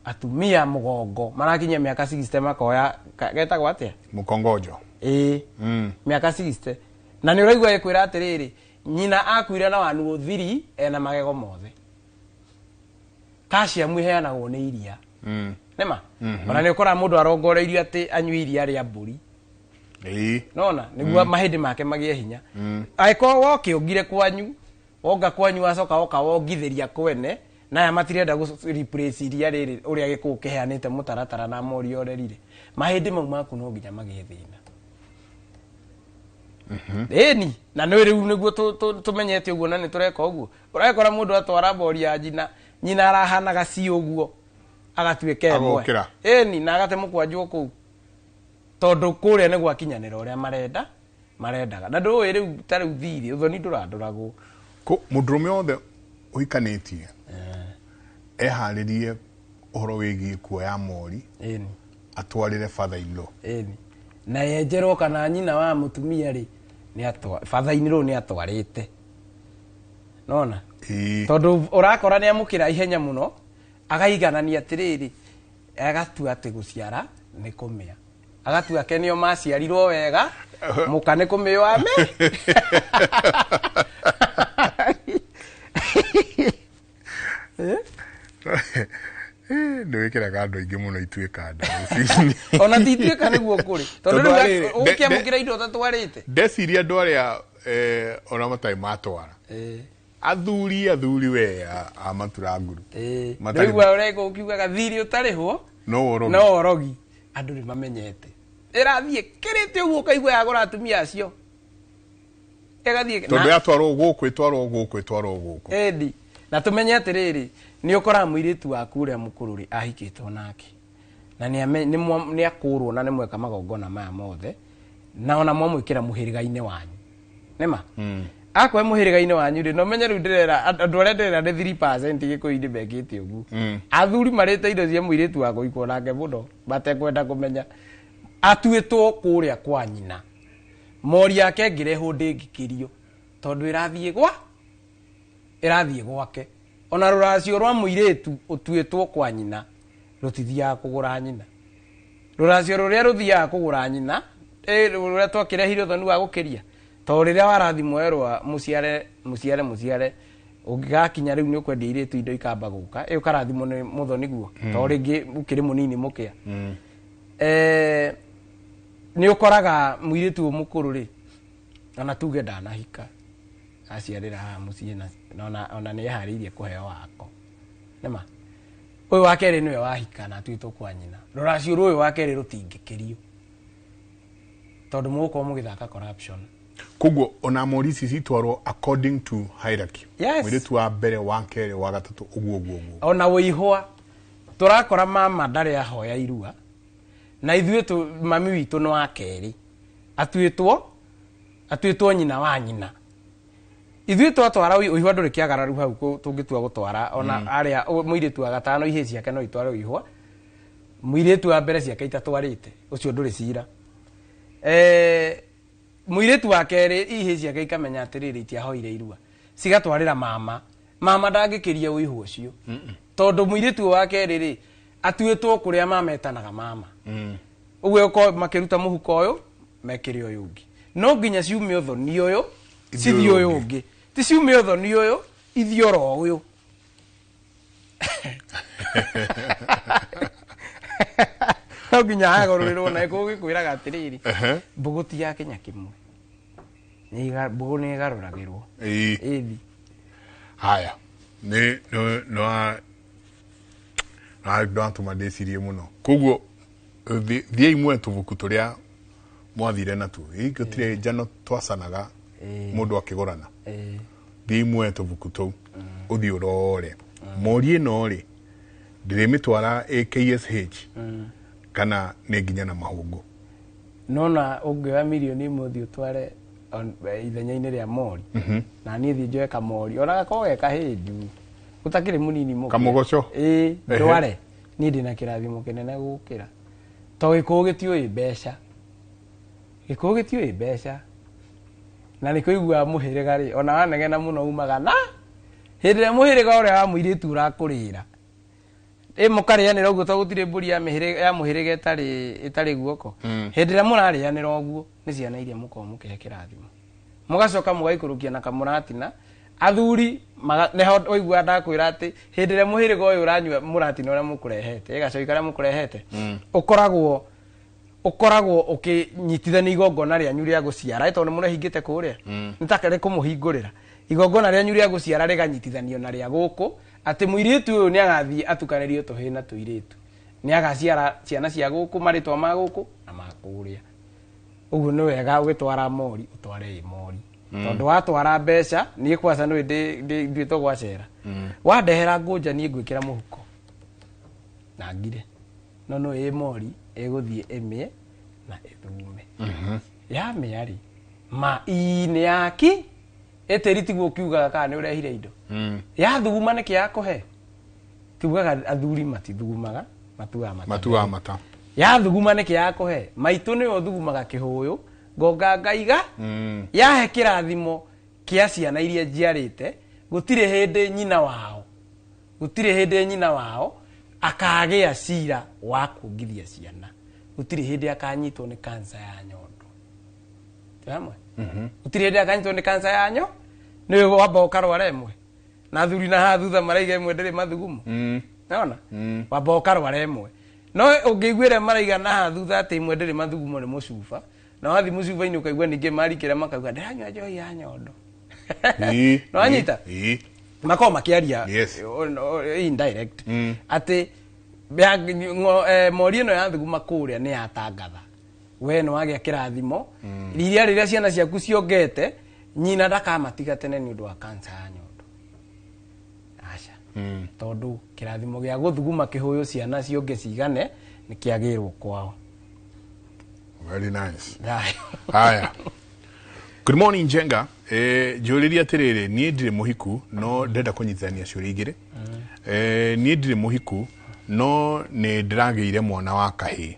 atumia mugongo marakinya miaka 60 makoya getagwo atia mukongojo miaka 60 na ni uraigwa yekwira atiriri nyina akuira na wanu uthiri ena magego mothe kacia mwiheanagwo ni iria nema ona ni ukora mundu arongoreirio ati anyui iria ria mburi nona niguo mahindi make magie hinya aiko woke ongire kwanyu wonga kwanyu wacoka woka wongithiria kwene naya matirenda gu replace iria riri uria gikuo kiheanite mutaratara na mori orerire mahindi mau maku no nginya magie thina eni na no riu niguo tumenyete uguo na ni tureka uguo urakora mundu atwara mbori ya nyina arahanaga ci uguo agatuike emwe eni na agate mukwanju ku tondu kuria ni gwakinyanira uria marendaga na ndu riu tari uthiri uthoni nduranduragwo ko mudrume othe uikanitie eharirie uhoro wigi kuoya mori atwarire father in law na yenjerwo kana nyina wa mutumia ri ni atwa father in law ni atwarite nona tondu urakora ni amukira ihenya muno agaiganania atiriri agatua ati guciara ni kumia agatua kenio maciarirwo wega muka ni kumio ame nä wä kä raga andå aingä må no ituä kanda ona tituä ka nä guo kå rä tondå å kä amå kä ra indo tatwarä te ndeciria andå arä a ona matarä matwara athuri we a maturanguru rä u å reka å kiugaga thiri å tarä hwo no orogi andå nä mamenyete ä rathiä kä rä te å guo kaigua yagå ra atumia acio tondå yatwarwo gå kå ĩtwarwo ĩndi na tå menye atä rä rä nä å koraga må irä tu waku å rä a må kå rå rä ahikä two nake na nä akå rwo na nä mweka magongona maya mothe na ona mwamwä kä ra må hä rä ga-inä wanyu nä ma akwe må hä rä ga-inä wanyu rä no menye rä u ndä rera andå arä a ndä rera nä 3% gä kå inä mekä te å guo athuri marä te indo cia må irä tu wa gå ikwo nake må no matekwenda kå menya atuä two kå rä a kwa nyina mori yake ngä rehwo ndä ngä kä rio tondå ä rathiä gwake ona rå racio rwa må irä tu å tuä two kwa nyina rå tithiaga kå gå ra nyina rå racio rå rä a rå thiaga kå gå ra nyina rå rä a twakä rehire å thoni wa gå kä ria tondå rä rä a warathimwo erwa må ciare å ngä gakinya rä u nä å kwendia irä tu indo ikamba gå ka ä å karathimwo nä må thoni guo tondå rä ngä å kä rä må nini må kä a nä å koraga må irä tu å må kå rå rä ona tuge ndanahika aciarä ra haha må ciä ona nä eharä irie kå heo wako nä å yå wa kerä nä we wahika na atuä two kwa nyina rå racio rå å yå wa kerä rå tingä kä rio tondå må gå korwo må gä thaka corruption koguo ona mori ici citwarwo according to hierarchy må irä tu wa mbere wa kerä wa gatatå å guo ona wå ihwa tå rakora mama ndarä ahoya irua na ithuä mami witå nä wa kerä atuä two nyina wa nyina ithuä twatwara å ihwa ndå rä kä agararu hau tå ngä tua gå twara ona arä a må irä tu wa gatano ihä ciake no itware å ihwa må irä tu wa mbere ciake itatwarä te å cio ndå rä cira må irä tu wa kerä ihä ciake ikamenya atä rä rä itiahoire irua cigatwarä ra mama ndangä kä ria å ihwa å cio tondå må irä tu wa kerä rä atuä two kå rä a mametanaga mama å guo makä ruta må huko å yå mekä re å yå å ngä no nginya ciume å thoni å yå cithi å yå å ngä ti ciume å thoni å yå ithi oro å yå no nginya agorå rä rwo na gå gä kwä raga atä rä rä mbå gå ti yakä nya kä mwe mbå gå nä ĩgarå ragä rwo ĩthi haya ndatå ndäcirie må no koguo thiä imwe tå buku tå rä a mwathire natuo gä tirä njano twacanaga må ndå akä gå rana thiä imwe tå buku tå å thiä å rore mori ä no rä ndä rä mä twara KSH kana nä nginya na mahå ngå nona å ngä oya mirioni ĩmwe å thiä å tware ithenya-inä rä a mori na niä thiä njoe kamori ona gakorwo ge kahä nju gå takä rä må nini må kamogoco ndware niä ndä na kä rathimo kä nene gå kä ra to gä kå gä tiå mbeca gä kå gä tiå mbeca na nä kå igua må hä rä ga rä ona wanegena må no umaga na hä ndä ä rä a må hä rä ga å rä a wa må irä tu å rakå rä ra må karä anä ra å guo to gå tirä mbå ri ya må hä rä ga ä tarä guoko hä ndä ä rä a må rarä anä ra å guo nä ciana iria må korwo må kä he kä rathimo må gacoka må gaikå rå kia na kamå ratina athuri neho oigua ndakwä ra atä hä ndä ä rä a må hä rä ga å yå å ranyua må ratina å rä a må kå rehete ĩgacoika rä a må kå rehete å koragwo å kä nyitithania igongona rä anyu rä a gå ciara tondå nä må rehingä te kå rä a nä takarä kå må hingå rä ra igongona rä anyu rä a gå ciara rä ganyitithanio na rä a gå kå atä må irä tu å yå nä agathiä atukanä rio tå hä na tå irä tu nä agaciara ciana cia gå kå marä twa ma gå kå na makå rä a å guo nä wega å gä twara mori å tware ä mori tondå watwara mbeca niä kwaca nä nduä two gwacera wandehera ngå nja niä ngwä kä ra må huko na ngire no no ä mori ä gå thiä ä mä na ä thume ya mä arä ma inä yaki ä tä ri tiguo kiugaga kana nä å rehire indo ya thuguma nä kä yakå he kiugaga athuri matithugumaga matuaga mata ya thuguma nä kä yakå he maitå nä o thugumaga kä hå yå ngonga ngaiga yahe kä rathimo kä a ciana iria njiarä te gå tirä hä ndä nyina wao gutire hinde nyina wao akagĩa cira wa kungithia ciana gutire hinde akanyitwo ni cancer ya nyondo tamwe gutire hinde akanyitwo ni cancer ya nyondo ni wamba ukarwara emwe na thuri na ha thutha maraiga emwe ndiri mathugumo naona wamba ukarwara emwe no ungĩiguĩre maraiga na ha thutha atĩ imwe ndiri mathugumo ni mucuba na wathi mucuba-inĩ ukaigua ningĩ marikĩra makauga ndĩranyua njohi ya nyondo no anyita makao makiaria indirect ati mori ĩno ya thuguma kũrĩa nĩ yatangatha we nĩ wagĩa kĩrathimo riria rĩrĩa ciana ciaku ciongete nyina ndakamatiga tene nĩ ũndũ wa cancer ya nyondo aca tondũ kĩrathimo gĩa gũthuguma kĩhũyũ ciana cionge cigane nĩ kĩagĩrwo kwao. Very nice. Haya. Good morning Jenga. Njũrĩria atĩrĩrĩ niĩ ndirĩ mũhiku no ndenda kũnyitithania ciũria igĩrĩ. Niĩ ndirĩ mũhiku no nĩ ndĩragĩire mwana wa kahĩĩ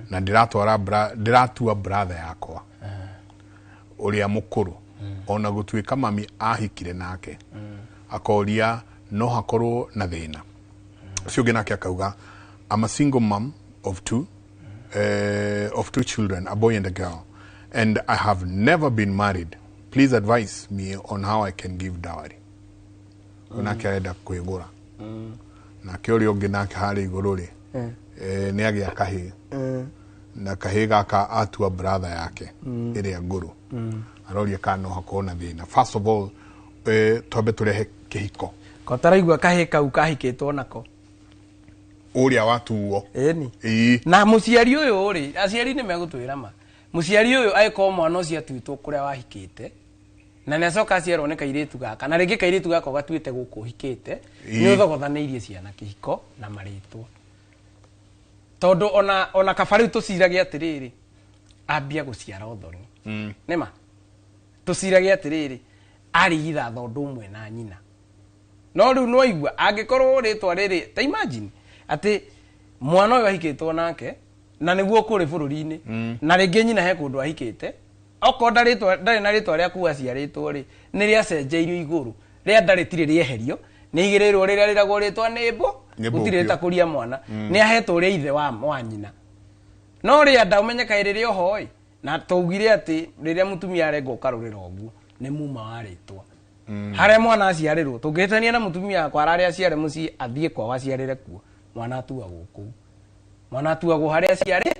na ndĩratua brother yakwa ũrĩa mũkũrũ ona gũtuĩka mami ahikire nake akoria no hakorwo na thĩna. Ũcio ũngĩ nake akauga I'm a single mom of two children, a boy and a girl, and I have never been married. Please advise me on how I can give dowry. Nake arenda kwĩgũra na kĩũria ũngĩ nake harĩ igũrũ rĩ nĩ agĩa kahĩĩ na kahĩĩ gaka atua brother yake ĩrĩa ngũrũ aroria kana no hakorwo na thĩna. First of all twambe tũrehe kĩhiko ko taraigua kahĩĩ kau kahikĩtwo nako ũrĩa watuo na mũciari ũyũ rĩ aciari nĩ megũtwĩra ma mũciari ũyũ aĩkorwo mwana ũcio atuĩtwo kũrĩa wahikĩte na nĩ acoka aciarwo nĩ kairĩtu gaka na rĩngĩ kairĩtu gaka gatuĩte gũkũ ũhikĩte nĩ ũthogothanĩirie ciana kĩhiko na marĩtwa tondũ ona kaba rĩu tũciragia atĩrĩrĩ ambia gũciara ũthoni nĩma tũciragia atĩrĩrĩ arigitha thondũ ũmwe na nyina no rĩu no igua angĩkorwo rĩtwa rĩrĩ ta imagine ati mwana ũyũ ahikĩtwo nake na nĩguo kũrĩ bũrũri-inĩ na rĩngĩ nyina he kũndũ ahikĩte okorwo ndarĩ na rĩtwa rĩa aciarĩtwo rĩ nĩ rĩacenjeirio igũrũ rĩa ndarĩtirĩ rĩeherio nĩ igĩrĩirwo rĩrĩa rĩragwo rĩtwa nĩmbo gũtirĩ rĩtakũria mwana nĩ ahetwo rĩa ithe wa nyina no rĩa nda ũmenyeka rĩrĩ oho na twaugire atĩ rĩrĩa mũtumia arenga ũkarũrĩra ũguo nĩ muma wa rĩtwa harĩa mwana aciarĩrwo tũngĩhĩtania na mũtumia akwa ararĩa aciare mũciĩ athiĩ kwao aciarĩre kuo mwana atuagwo kũu mwana atuagwo harĩa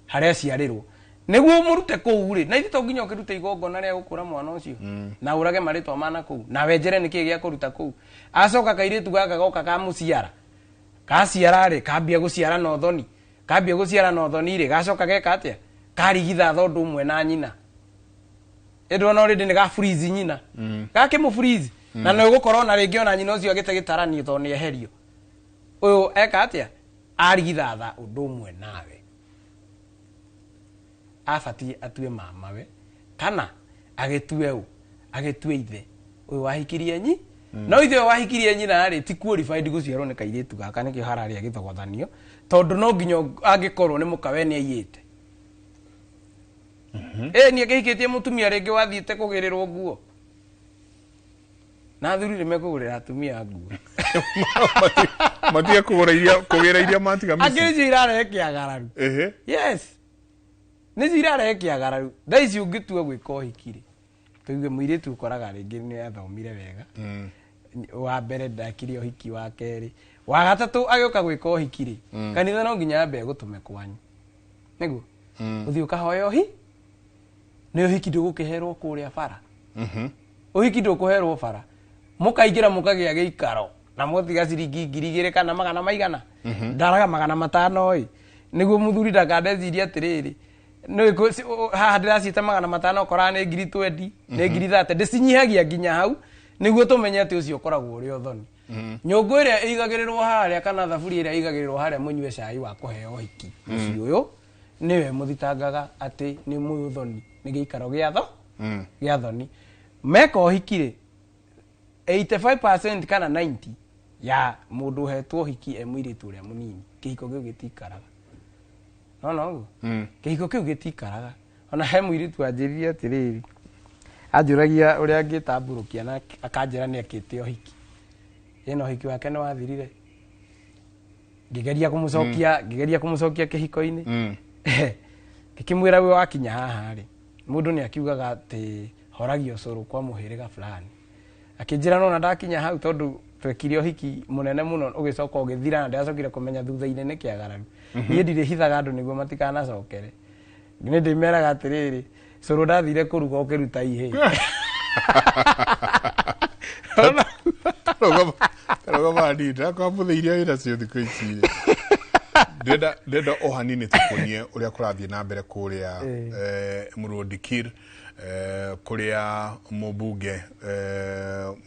aciarĩrwo nĩguo mũrute kũu rĩ na ithe to nginya ũkĩrute igongona rĩa gũkũra mwana ũcio na ũrage marĩtwa mana kũu na wenjere nĩkĩ gĩa kũruta kũu acoka kairĩtu gaka goka ka mũciara gaciara rĩ kambia gũciara na ũthoni rĩ gacoka geka atĩa karigitha thondũ ũmwe na nyina edona already nĩ ga freeze nyina gake mu freeze na no gũkorwo na rĩngĩ ona nyina ũcio agĩte gĩtaranio to nĩ eherio ũyũ eka atĩa arigithatha ũndũ ũmwe nawe abati atue mamawe kana agĩtue ithe ũyũ wahikirie nyi no ithe wahikirie nyina rĩ ti qualified gũciarwo nĩ kairĩtu gaka nĩkĩo hararĩa gĩthogothanio tondũ no nginya angĩkorwo nĩ mũkawe nĩ aiyĩte nĩ akĩhikĩtie mũtumia rĩngĩ wathiĩte kũgĩrĩrwo nguo na thuri nĩ mekũgũrĩra atumia nguo matige kũgĩra iria matiga mĩciĩ angĩ irarehe kĩagararu yes nĩ irarehe kĩagararu thaa ici ũngĩtua gwĩka ũhiki rĩ tũigue mũirĩtu ũkoraga rĩngĩ nĩ athomire wega wa mbere ndakire ũhiki wa kerĩ wa gatatũ agĩũka gwĩka ũhiki rĩ kanitha no nginya ambe gũtũme kwanyu nĩguo ũthiĩ ũkahoya ũhi nĩ ũhiki ndũgũkĩherwo kũrĩa bara ũhiki ndũkũherwo bara mũkaingĩra mũkagĩa gĩikaro na mũtiga ciringi 2,000 kana magana maigana ndaraga magana 5 nĩguo mũthuri ndakandeciria atĩrĩrĩ haha ndĩraciĩte magana 5 okorwo nĩ 20,000 nĩ 30,000 ndĩcinyihagia nginya hau nĩguo tũmenye atĩ ũcio ũkoragwo ũrĩ ũthoni nyũngũ ĩrĩa ĩigagĩrĩrwo harĩa kana thaburi ĩrĩa ĩigagĩrĩrwo harĩa mũnyue cai wa kũheo ũhiki ũcio ũyũ nĩwe mũthitangaga atĩ nĩ mũthoni nĩ gĩikaro gĩa thoni meka ũhiki rĩ 85% kana 90 ya mũndũ hetwo ũhiki mũirĩtu ũrĩa mũnini kĩhiko kĩu gĩtikaraga no kĩhiko kĩu gĩtikaraga ona he mũirĩtu anjĩrire atĩrĩrĩ anjũragia ũrĩa angĩtambũrũkia na akanjĩra nĩ akĩte ũhiki ino hiki wake no wathirire ngigeria kumucokia kihiko-ini ngikimwira we wakinya haha ri mundu ni akiugaga ati horagio curu kwa muhiriga fulani akinjira no ndakinya hau tondu twekire uhiki munene muno ugicoka ugithira na ndacokire kumenya thutha-ini ni kiagararu nie ndire hithaga andu niguo matikanacokere ni ndimeraga atiriri curu ndathire kuruga ukiruta ihe Rogoma ndida kwa muthiria wira cio thiku ici ndenda o hanini tukonie uria kurathie na mbere kuria Murudikir kuria mubunge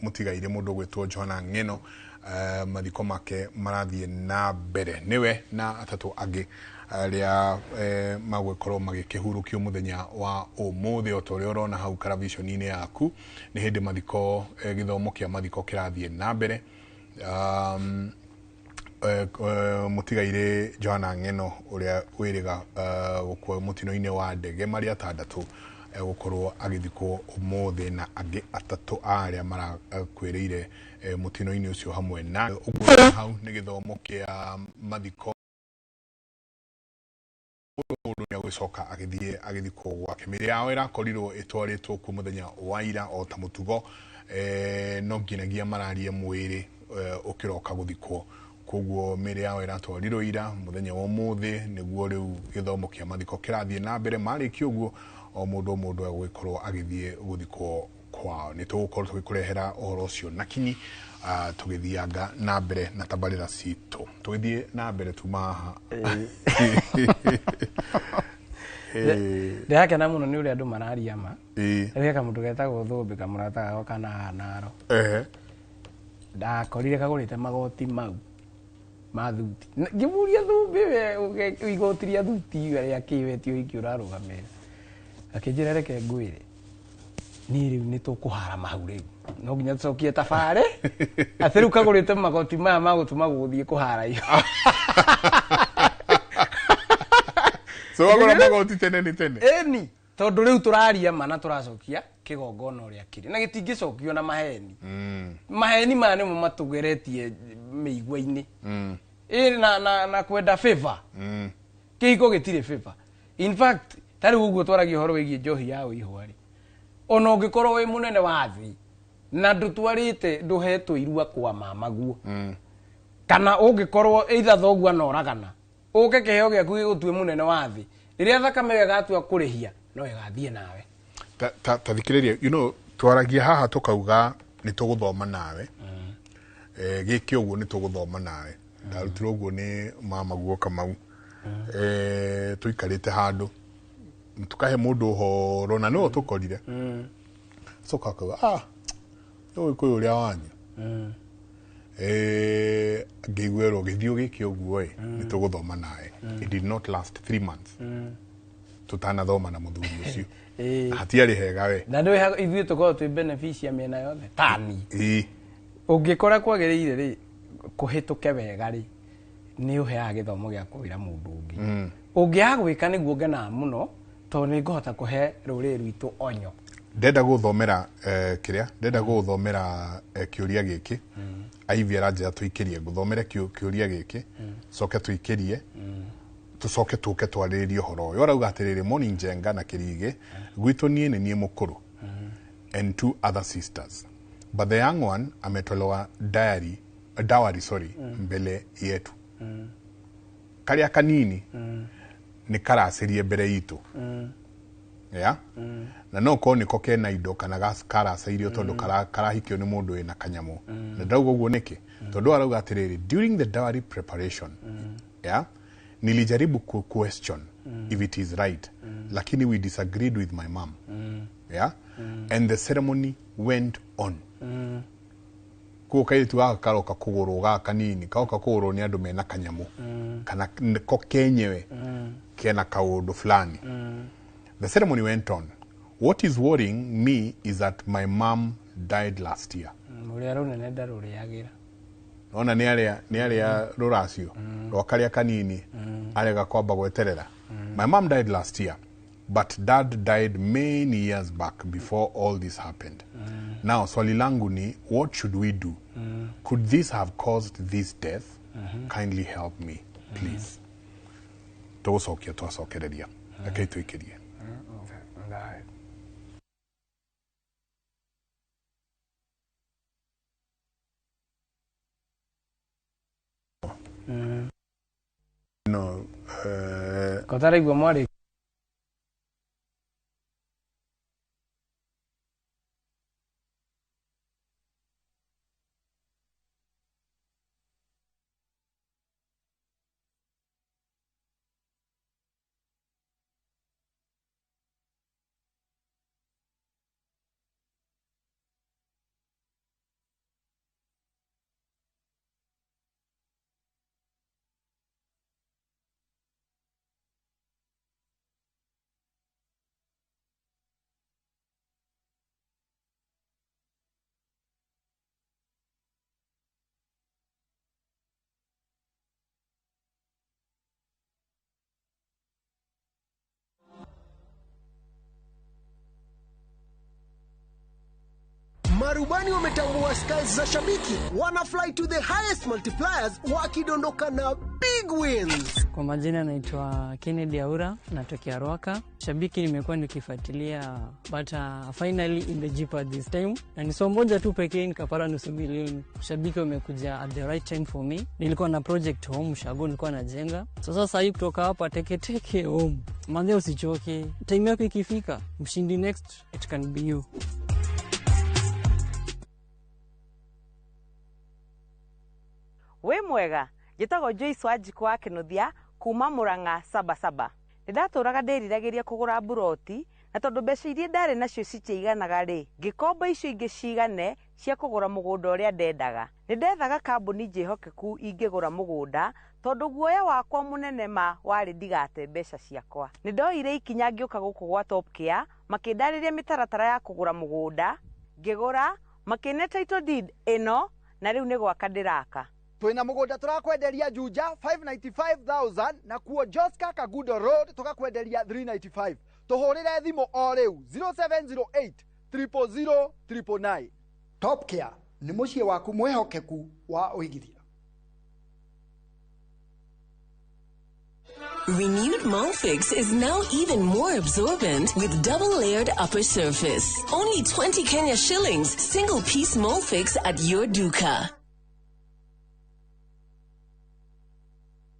mutigaire mundu gwitwo Johana Ng'eno mathiko make marathie na mbere niwe na atatu angi aria magwekorwo magikihurukio muthenya wa umuthi otoria urona hau karavisioni-ini yaku ni hindi mathiko githomo kia mathiko kirathie na mbere mutigaire Johana Ng'eno uria wiriga gukwa mutino-ini wa ndege mari atandatu gukorwo agithikwo umuthi na angi atatu aria marakwiriire mutino-ini ucio hamwe na uguo hau ni githomo kia mathiko mundu ni agwicoka agithikwo gwake miri yao irakorirwo itwaritwo ku muthenya wa ira o ta mutugo no nginagia mararie mwiri ukiroka guthikwo koguo miri yao iratwarirwo ira muthenya wa umuthi niguo riu githomo kia mathiko kirathie na mbere marikio guo o mundu agwikorwo agithie guthikwo kwao ni tugukorwo tugikurehera uhoro ucio nakini tugithianga na mbere na tabarira cito tugithie na mbere tumaha ndakena muno ni uria andu mararia ma reka mundu getagwo Thumbi kamurata gao kana naro ndakorire kagurite magoti mau ma thuti ngimuria Thumbi we igotiria thuti ria kiwetio iki urarugamira akinjira reke ngwire ni riu ni tukuhara mahau riu no nginya tucokie tabare atiru kagurite magoti maya magutuma guthie kuhara iyo so agora magoti tene ni tene eni tondu riu turaria mana turacokia kigongona uria kiri na gitingicokio na maheni maheni mane mo matugeretie meigwa-ini na kwenda favor kihiko gitire favor in fact tari uguo twaragia horo wigie njohi ya ihwari ona ungikorwo wi munene wa thi na ndutwarite nduhetwo irua kwa mamaguo kana ungikorwo either thogua na oragana uke kiheo giaku gigutue munene wa thi riria thakame gatua kurihia no igathie nawe tathikiriria twaragia haha tukauga ni tuguthoma nawe giki uguo ni tuguthoma nawe ndarutirwo uguo ni mamaguo Kamau tuikarite handu tukahe mundu horo na no tukorire soka kwa yo ikoyo ria wanyu ngigwero githio giki uguo ni tuguthoma nawe it did not last 3 months tutana thoma na muthuri ucio hatiari hega we na ndio ithuĩ tukorwo twi beneficia mena yothe tani ungikora kwagiriire ri kuhituke wega ri ni uheaga githomo gia kuwira mundu ungi ungiagwika niguo ngena muno to ni ngohota kuhe ruriri rwitu onyo ndenda guthomera ndenda guthomera kiuria giki aivia ranja tuikirie guthomera kiuria giki soke tuikirie tucoke tuke twariririe horo yo rauga atiriri Moni Njenga na Kirige gwitu nie ni nie mukuru and 2 other sisters but the young one ametolewa dowry mbele yetu karia kanini ni karacirie mbere itu na no ko niko kena indo kana karacairio tondu karahikio ni mundu ina kanyamu na ndauga uguo niki tondu arauga atiriri during the dowry preparation nilijaribu question if it is right lakini we disagreed with my mom and the ceremony went on ko kaitu akaroka kuguru ga kanini kauka kuguru ni andu mena kanyamu kana ko kenyewe kena kaundu fulani the ceremony went on. What is worrying me is that my mom died last year. Ona ni aria ruracio rwakaria kanini arega kwamba gweterera. My mom died last year, but dad died many years back before all this happened. Now swali langu ni what should we do Could this have caused this death? Kindly help me, please. Tũgũcokia twacokereria. Rekei tũikĩrie. No. Kotaraigua mwari. Marubani wametambua skies za shabiki, wana fly to the highest multipliers wakidondoka na big wins. Kwa majina naitwa Kennedy Aura, natokea Ruaka. Shabiki nimekuwa nikifuatilia but finally in the jeep this time. Na ni somo moja tu pekee nikapata nusu milioni. Shabiki wamekuja at the right time for me. Nilikuwa na project home Shago nilikuwa najenga. Sasa hivi kutoka hapa teke home. Manze usichoke. Time yako ikifika, mshindi next it can be you. We mwega, njĩtagwo Joyce Wanjikũ wa Kĩnuthia kuma Mũrang'a Sabasaba. Nĩndatũraga ndĩriragĩria kũgũra buroti na tondũ mbeca iria ndarĩ nacio citiaiganaga rĩ, ngĩkomba icio ingĩ cigane cia kũgũra mũgũnda ũrĩa ndendaga. Nĩndethaga kambuni njĩhokeku ingĩgũra mũgũnda tondũ guoya wakwa mũnene ma warĩ ndigate mbeca ciakwa. Nĩndoire ikinya ngĩũka gũkũ gwa Top Care makĩndarĩria mĩtaratara ya kũgũra mũgũnda, ngĩgũra, makĩne title deed ĩno na rĩu nĩ gwaka ndĩraka. Twina mũgũnda turakwenderia Juja 595,000 na kuo Joska Kagudo Road tukakwenderia 395. Tuhurire thimo o riu 0708 000 999. Top Care ni muciĩ waku mwehokeku wa uigithia. Renewed Molfix is now even more absorbent with double-layered upper surface. Only 20 Kenya shillings, single-piece Molfix at your duka.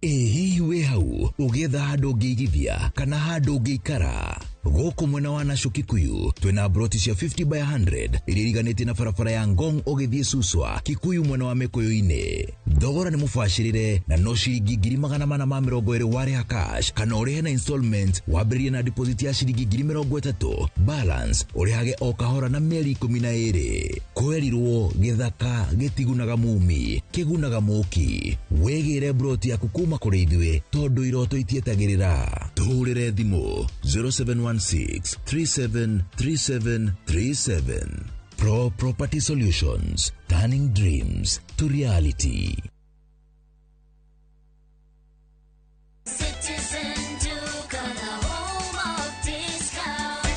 Hihi we hau ugetha handũ ũngĩigithia kana handũ ũngĩikara gũkũ mwena wa Kikuyu twina broti cia 50 by 100 iria iriganĩtie na barabara ya Ngong ũgĩthiĩ Suswa Kikuyu mwena wa Mĩkũyũ-inĩ. Thogora nĩ mũbacĩrĩre na no ciringi 420 warĩha cash kana ũrĩhe na installment wambĩrĩrie na deposit ya ciringi 30,000 balance ũrĩhage o kahora na mĩeri 12. Kwerirwo gĩthaka gĩtigunaga mumi kĩgunaga mũki. Wegĩre broti yaku kuma kũrĩ ithuĩ tondũ iroto itietagĩrĩra. Tũhũrĩre thimũ 0716373737. Pro Property Solutions, turning dreams to reality.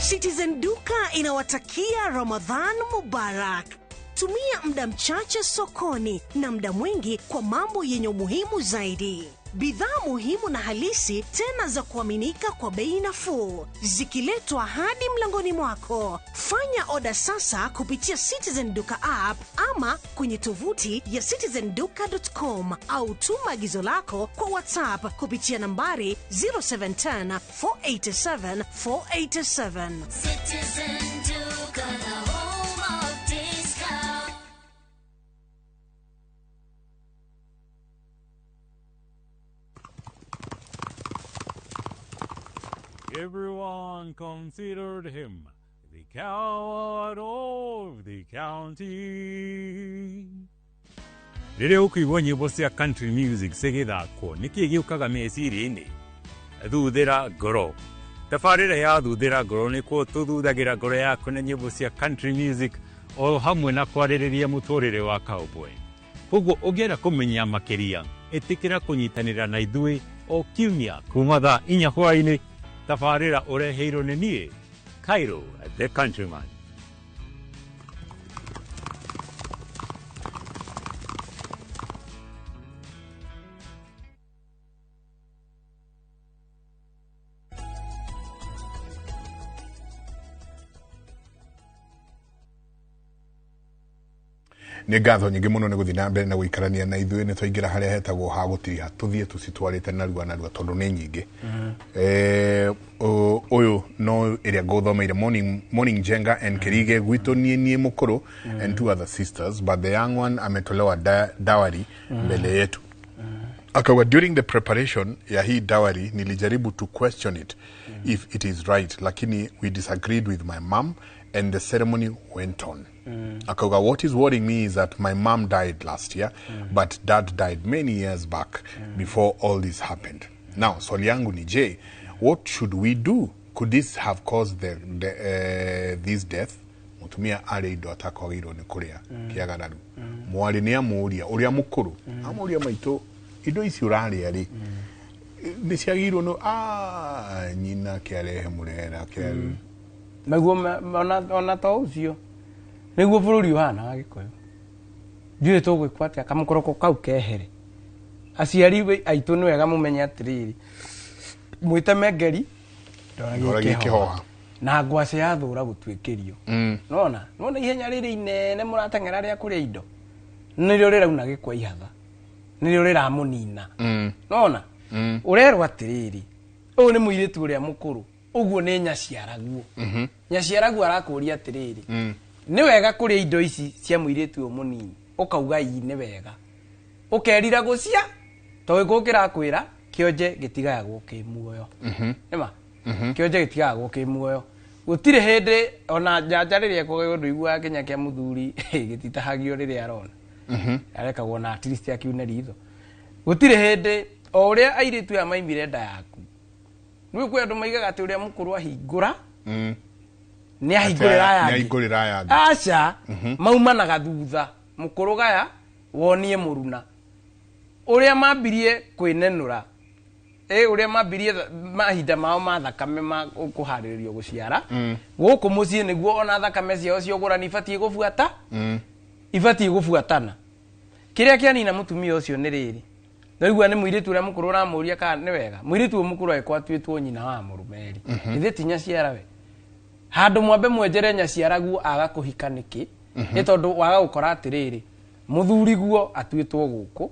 Citizen Duka inawatakia Ramadhan Mubarak. Tumia muda mchache sokoni na muda mwingi kwa mambo yenye umuhimu zaidi. Bidhaa muhimu na halisi tena za kuaminika kwa bei nafuu zikiletwa hadi mlangoni mwako. Fanya oda sasa kupitia Citizen Duka app ama kwenye tovuti ya citizenduka.com au tuma agizo lako kwa WhatsApp kupitia nambari 0710 487 487. Citizen Duka, the home of discount. Everyone considered him the coward of the county. Rĩrĩa ũkũigua nyĩmbo cia country music cigĩthakwo nĩkĩĩ gĩũkaga meciria-inĩ? Thuthĩra ngoro. Tabarĩra ya thuthĩra ngoro nĩkuo tũthuthagĩra ngoro yaku na nyĩmbo cia country music o hamwe na kwarĩrĩria mũtũrĩre wa cowboy. Koguo ũngĩenda kũmenya makĩria ĩtĩkĩra kũnyitanĩra na ithuĩ o kiumia kuma thaa 4 hwaĩ-inĩ. Tafarira ureheirwo nĩ niĩ Cairo the Countryman. nä ngatho nyingä må no nä gå thiä na mbere na gå ikarania na ithuä nä twaingä ra harä a hetagwo ha gå tiri ha tå thiä tå citwarä te narua tondå nä nyingä å yå no ä rä a ngå thomeire morning jenga and kerige gwitå niä må kå rå and two other sisters but the young one ametolewa dawari mbele yetu akawa during the preparation ya hii dawari nilijaribu to question it if it is right lakini we disagreed with my mom and the ceremony went on akawa what is worrying me is that my mom died last year but dad died many years back before all this happened now swali yangu ni je what should we do could this have caused this death mutumia ari indo atakwagirwo ni kuria kiagararu mwari ni amuria uria mukuru amuria maito indo ici urari ari ni ciagirwo no nyina kiarehe murera kiaru naguo ona to ucio niguo bururi uhana wa Gikuyu ndiye to gwikwatia kamukoroko kau kehere aciari aitu ni wega mumenye atiriri mwiteme ngeri ndoragi kihoha na ngwace ya thura gutwikirio nona ihenya riri inene muratengera ria kuria indo nirio rirauna gikwa ihatha nirio riramunina nona urerwa atiriri uyu ni muiritu uria mukuru uguo ni nyaciaraguo nyaciaraguo arakuria atiriri ni wega kuria indo ici cia muiritu uyu munini ukauga ii ni wega ukerira gucia to gikukira kwira kionje gitigayagwo ki muoyo nima kionje gitigayagwo ki muoyo gutire hindi ona njanja riria kwa undu igua Kenya kia muthuri gititahagio riria arona arekagwo na at least akiune ritho gutire hindi o uria airitu ya maimire nda yaku ni kwe andu maigaga ati uria mukuru ahingura ni ahingurira yangi acha maumanaga thutha mukuru gaya wonie muruna uria mambirie kwinenura uria mambirie mahinda mao ma thakame ma kuhariririo guciara guku mucii niguo ona thakame ciao ciogurani ibatie gubuata ibatie gubuatana kiria kianina mutumia ucio ni riri ndigua ni muiritu uria mukuru ramuria kana ni wega muiritu mukuru ekwatwitwo nyina wa murumeri ithe tinya ciara we handu mwambe mwenjere nyaciaraguo aga kuhika niki ni tondu waga gukora atiriri muthuri guo atwitwo guku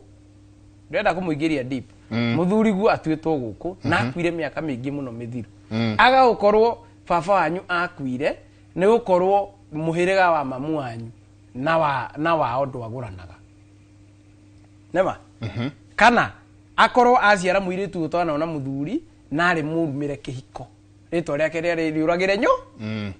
ndenda kumuingiria deep muthuri guo atwitwo guku na akwire miaka mingi muno mithiru aga gukorwo baba wanyu akwire ni gukorwo muhiriga wa mamu wanyu na wa ondu aguranaga nema kana akorwo aciara muiritu utwana ona muthuri na ari murumire kihiko rito riake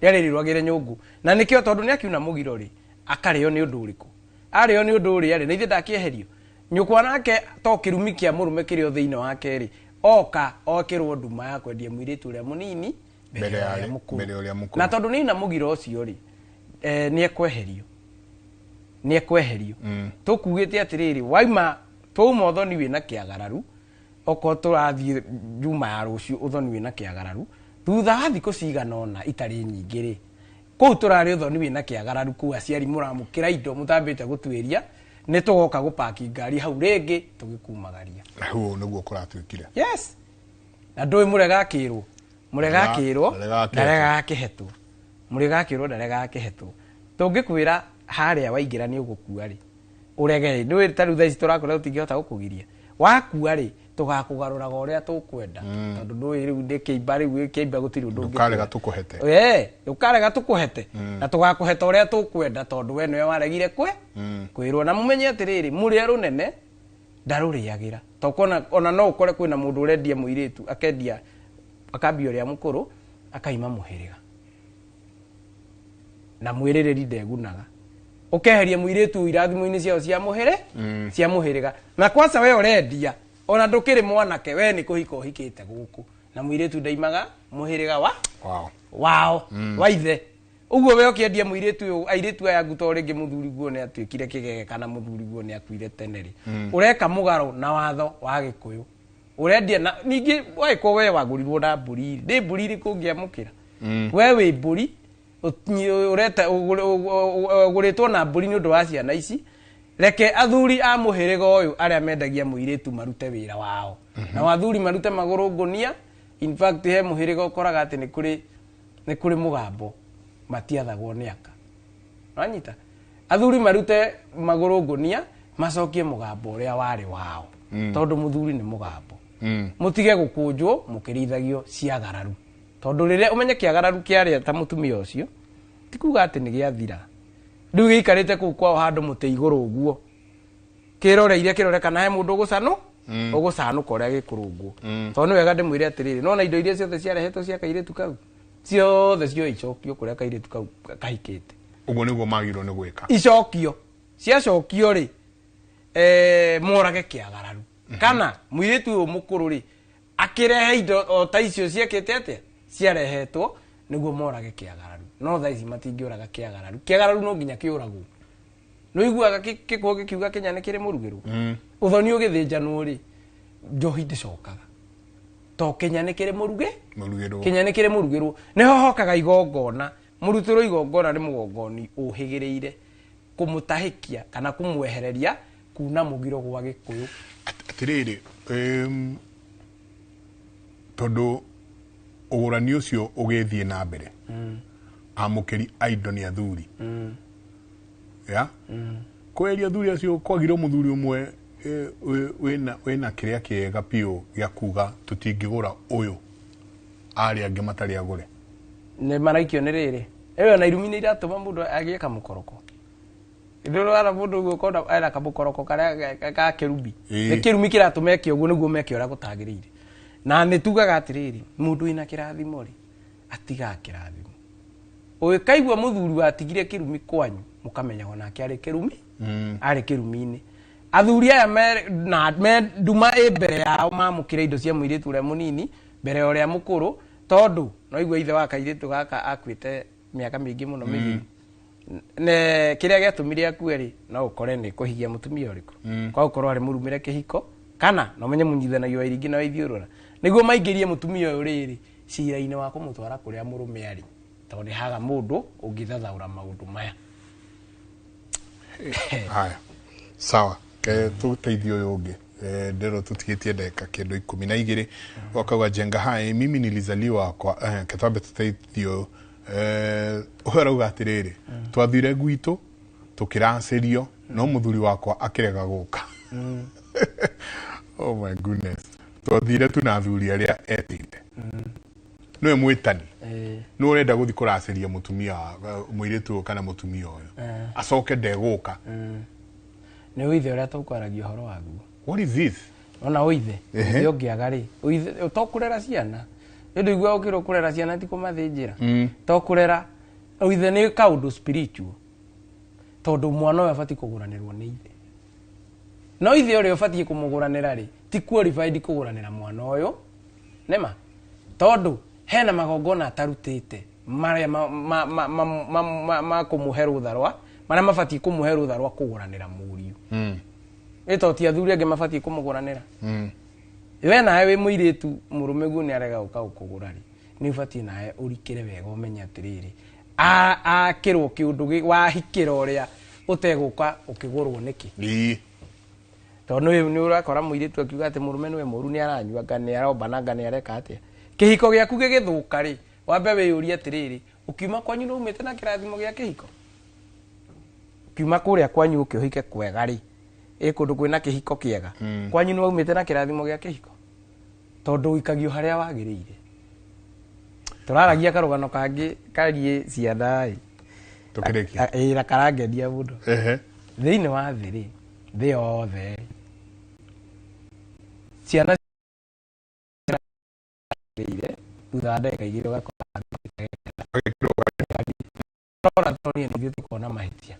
riuragire nyungu na nikio tondu ni akiuna mugiro ri akario ni undu uriku ario ni undu uri ari na ithe ndakieherio nyukwa nake to kirumi kia murume kirio thiini wake ri oka okirwo nduma ya kwendia muiritu uria munini mbere ya mukuru na tondu ni na mugiro ucio ri ni ekweherio tukugite atiriri waima tuma uthoni wina kiagararu oko turathie juma ya rucio uthoni wina kiagararu thutha wa thiko ciganona itari nyingi ri ku turari uthoni wina kiagararu ku aciari muramukira indo mutambite gutwiria ni tugoka gupaki ngari hau ringi tugikumagaria huo niguo kuratwikire yes na ndoi muregakirwo ndarega kihetwo tungikwira haria waingira ni ugukua ri urege ni taru tha ici turakora utingihota gukugiria wakua ri tugakugaruraga uria tukwenda tondu ndoi riu ndikiimba riu kiimba gutiri undu ukarega tukuhete ukarega tukuhete na tugakuheta uria tukwenda tondu we niwe waregire kwirwo na mumenye atiriri muri runene ndaruriagira tokona ona no ukore kwina mundu urendia muiritu akendia akambia uria mukuru akaima muhiriga na mwiririri ndegunaga ukeheria muiritu irathimo-ini ciao cia muhiriga na kwanza we urendia ona ndukiri mwanake we ni kuhika uhikite guku na muiritu ndaimaga muhiriga wao waithe uguo we ukiendia muiritu airitu aya nguto ringi muthuri guo ni atwikire kigege kana muthuri guo ni akwire teneri ureka mugaro na watho wa Gikuyu urendia na ningi waiko we wagurirwo na mburi ndi mburi ri kungiamukira we wi mburi ureta uguritwo na mburi ni undu wa ciana ici reke athuri a muhiriga uyu aria mendagia muiritu marute wira wao na wathuri marute maguru ngunia in fact he muhiriga ukoraga ati ni kuri mugambo matiathagwo ni aka ranyita athuri marute maguru ngunia macokie mugambo uria wari wao tondu muthuri ni mugambo mutige gukunjwo mukirithagia ciagararu tondu riria umenye kiagararu kiaria ta mutumia ucio tikuga ati ni giathira riu giikarite kuu kwao handu muti iguru uguo kiroreire kirorekana he mundu gucanu ugucanuka uria gikurungwo tondu wega ndimwire atiriri nona indo iria ciothe ciarehetwo cia kairitu kau ciothe cio icokio kuria kairitu kau kahikite uguo niguo magirwo ni gwika icokio ciacokio ri morage kiagararu kana mwiritu uyu mukuru ri akirehe indo o ta icio ciekete atia ciarehetwo niguo morage kiagararu no tha ici matingiuraga kiagararu no nginya kiuragwo no iguaga kikuo gikiuga Kenya ni kiri murugirwo uthoni ugithinjanwo ri njohi ndicokaga to Kenya ni kiri murugirwo Kenya ni kiri murugirwo niho hokaga igongona murutiro igongona ni mugongoni uhigireire kumutahikia kana kumwehereria kuna mugiro gwa Gikuyu atiriri tondu ugurani ucio ugithie na mbere amukiri aido ni athuri ya kweria athuri acio kwagirwo muthuri umwe wena kiria kiega pio gya kuga tutingigura uyu ari angi matari agure ne maraikio ni riri eyo na irumine iratuma mundu agieka mukoroko idoro ara mundu gukonda era kamukoroko karia ka kerubi ne kirumi kiratuma kioguo niguo mekio ra gutagirire na nitugaga atiriri mundu ina kirathimo ri atiga kirathimo owe kaigwa muthuri watigire kirumi kwanyu mukamenya onake ari kirumi ari kirumi-ini athuri aya me nduma mbere yao mamukire indo cia muiritu uria munini mbere uria mukuru tondu no igwa ithe wa kairitu gaka akwite miaka mingi muno mithiru ne kiria giatumire akueri no ukore ni kuhigia mutumia uriku kwa ukorwo ari murumire kihiko kana no menye munyithanagio iringi na ithiurura niguo maingirie mutumia uyu riri cira-ini wa kumutwara kuria murume ari tondu haga mundu ungithathaura maundu maya haya sawa tuteithio uyu ungi ndero tutigitie ndeka kindu 12 wakauga jenga hai mimi nilizaliwa kwa kitabe tuteithio urauga atiriri twathire gwitu tukiracerio no muthuri wakwa akirega guka oh my goodness twathire tu na athuri aria etite no emwitani no urenda guthi kuraceria mutumia muiritu kana mutumia uyu acoke ndeguka ni uithe uria tukwaragia horo waguo what is this ona uithe ndio ngiagari uithe utokurera ciana ndu igwa ukiro kurera ciana ti kumathinjira tokurera uithe ni kaundu spiritual tondu mwana uyu abati kuguranirwo ni ithe no ithe uria abati kumuguranira ri ti qualified kuguranira mwana uyu nema tondu hena magongona atarutite maria ma kumuheru tharwa maria mabati kumuheru tharwa kuguranira muriu ito ti athuri ange mabati kumuguranira we nawe wi muiritu murume gu ni arega ukugurari ni bati nawe urikire wega umenya atiriri akirwo kiundu wa hikira uria uteguka ukigurwo niki tondu ni urakora muiritu akiuga ati murume niwe muru ni aranyua ngani aromba na ngani areka atia kihiko giaku gigithuka ri wambe wiyuria atiriri ukiuma kwanyu no umite na kirathimo gia kihiko ukiuma kuria kwanyu ukihike kwega ri kundu kwina kihiko kiega kwanyu no umite na kirathimo gia kihiko tondu ikagio haria wagirire turaragia karugano kangi karie ciathai tukirekia ira karangedia mundu thiini wa thiri thi othe ciana thutha ndeka igiri ugakora tori ni tukona mahitia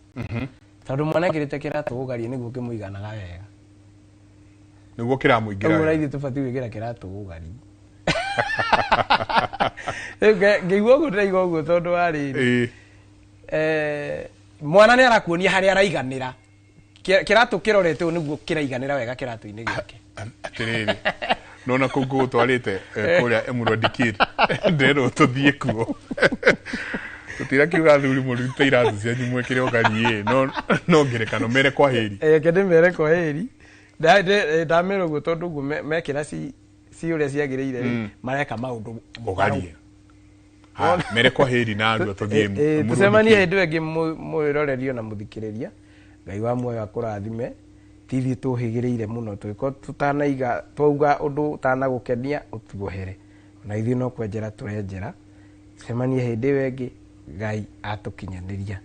tondu mwana kirite kiratu ugarie niguo kimuiganaga wega niguo kiramuingira ura ithi tubati wigira kiratu ugarie ngeigua gutaiga uguo tondu wariri mwana ni arakuonia haria araiganira kiratu kirorete niguo kiraiganira wega kiratu-ini giake atiriri nona kungu twarite kuria emrodikiri ndero tuthie kuo tutira kiuga thuri murute iratu cia nyumwe kire ugarie no ngerekano mere kwa heri kende mere kwa heri ndamero guo tondu guo mekira si uria ciagirire mareka maundu ugarie mere kwa heri na andu tuthie tusemanie hindu ingi mwirorerio na muthikiriria ngai wa muoyo akurathime tithi tuhigireire muno twiko tutanaiga twauga undu utanagukenia utugohere na ithi no kwenjera turenjera semanie hindi wengi ngai atukinyaniria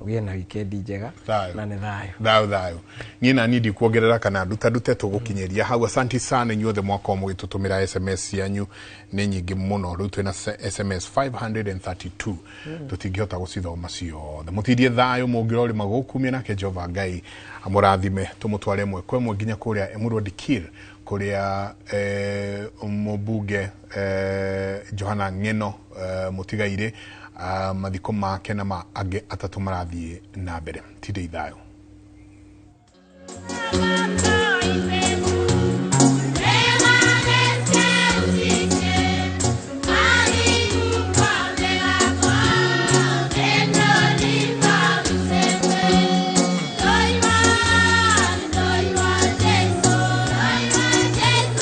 ugie na weekend njega na ne thayo ni na nidi kuongerera kana ndute tugukinyeria hau asanti sana inyuothe mwako mugitutumira SMS yanyu ni nyingi muno riu twina SMS 532 tutingihota gucithoma ciothe mutithie thayo mungirori magukumia nake Jehova Ngai amurathime tumutware mwe kwa mwe nginya kuria Emurwa Dikir kuria mubunge Johana Ngeno mutigaire mathiko make na ma ange atatu marathie na mbere tide ithayo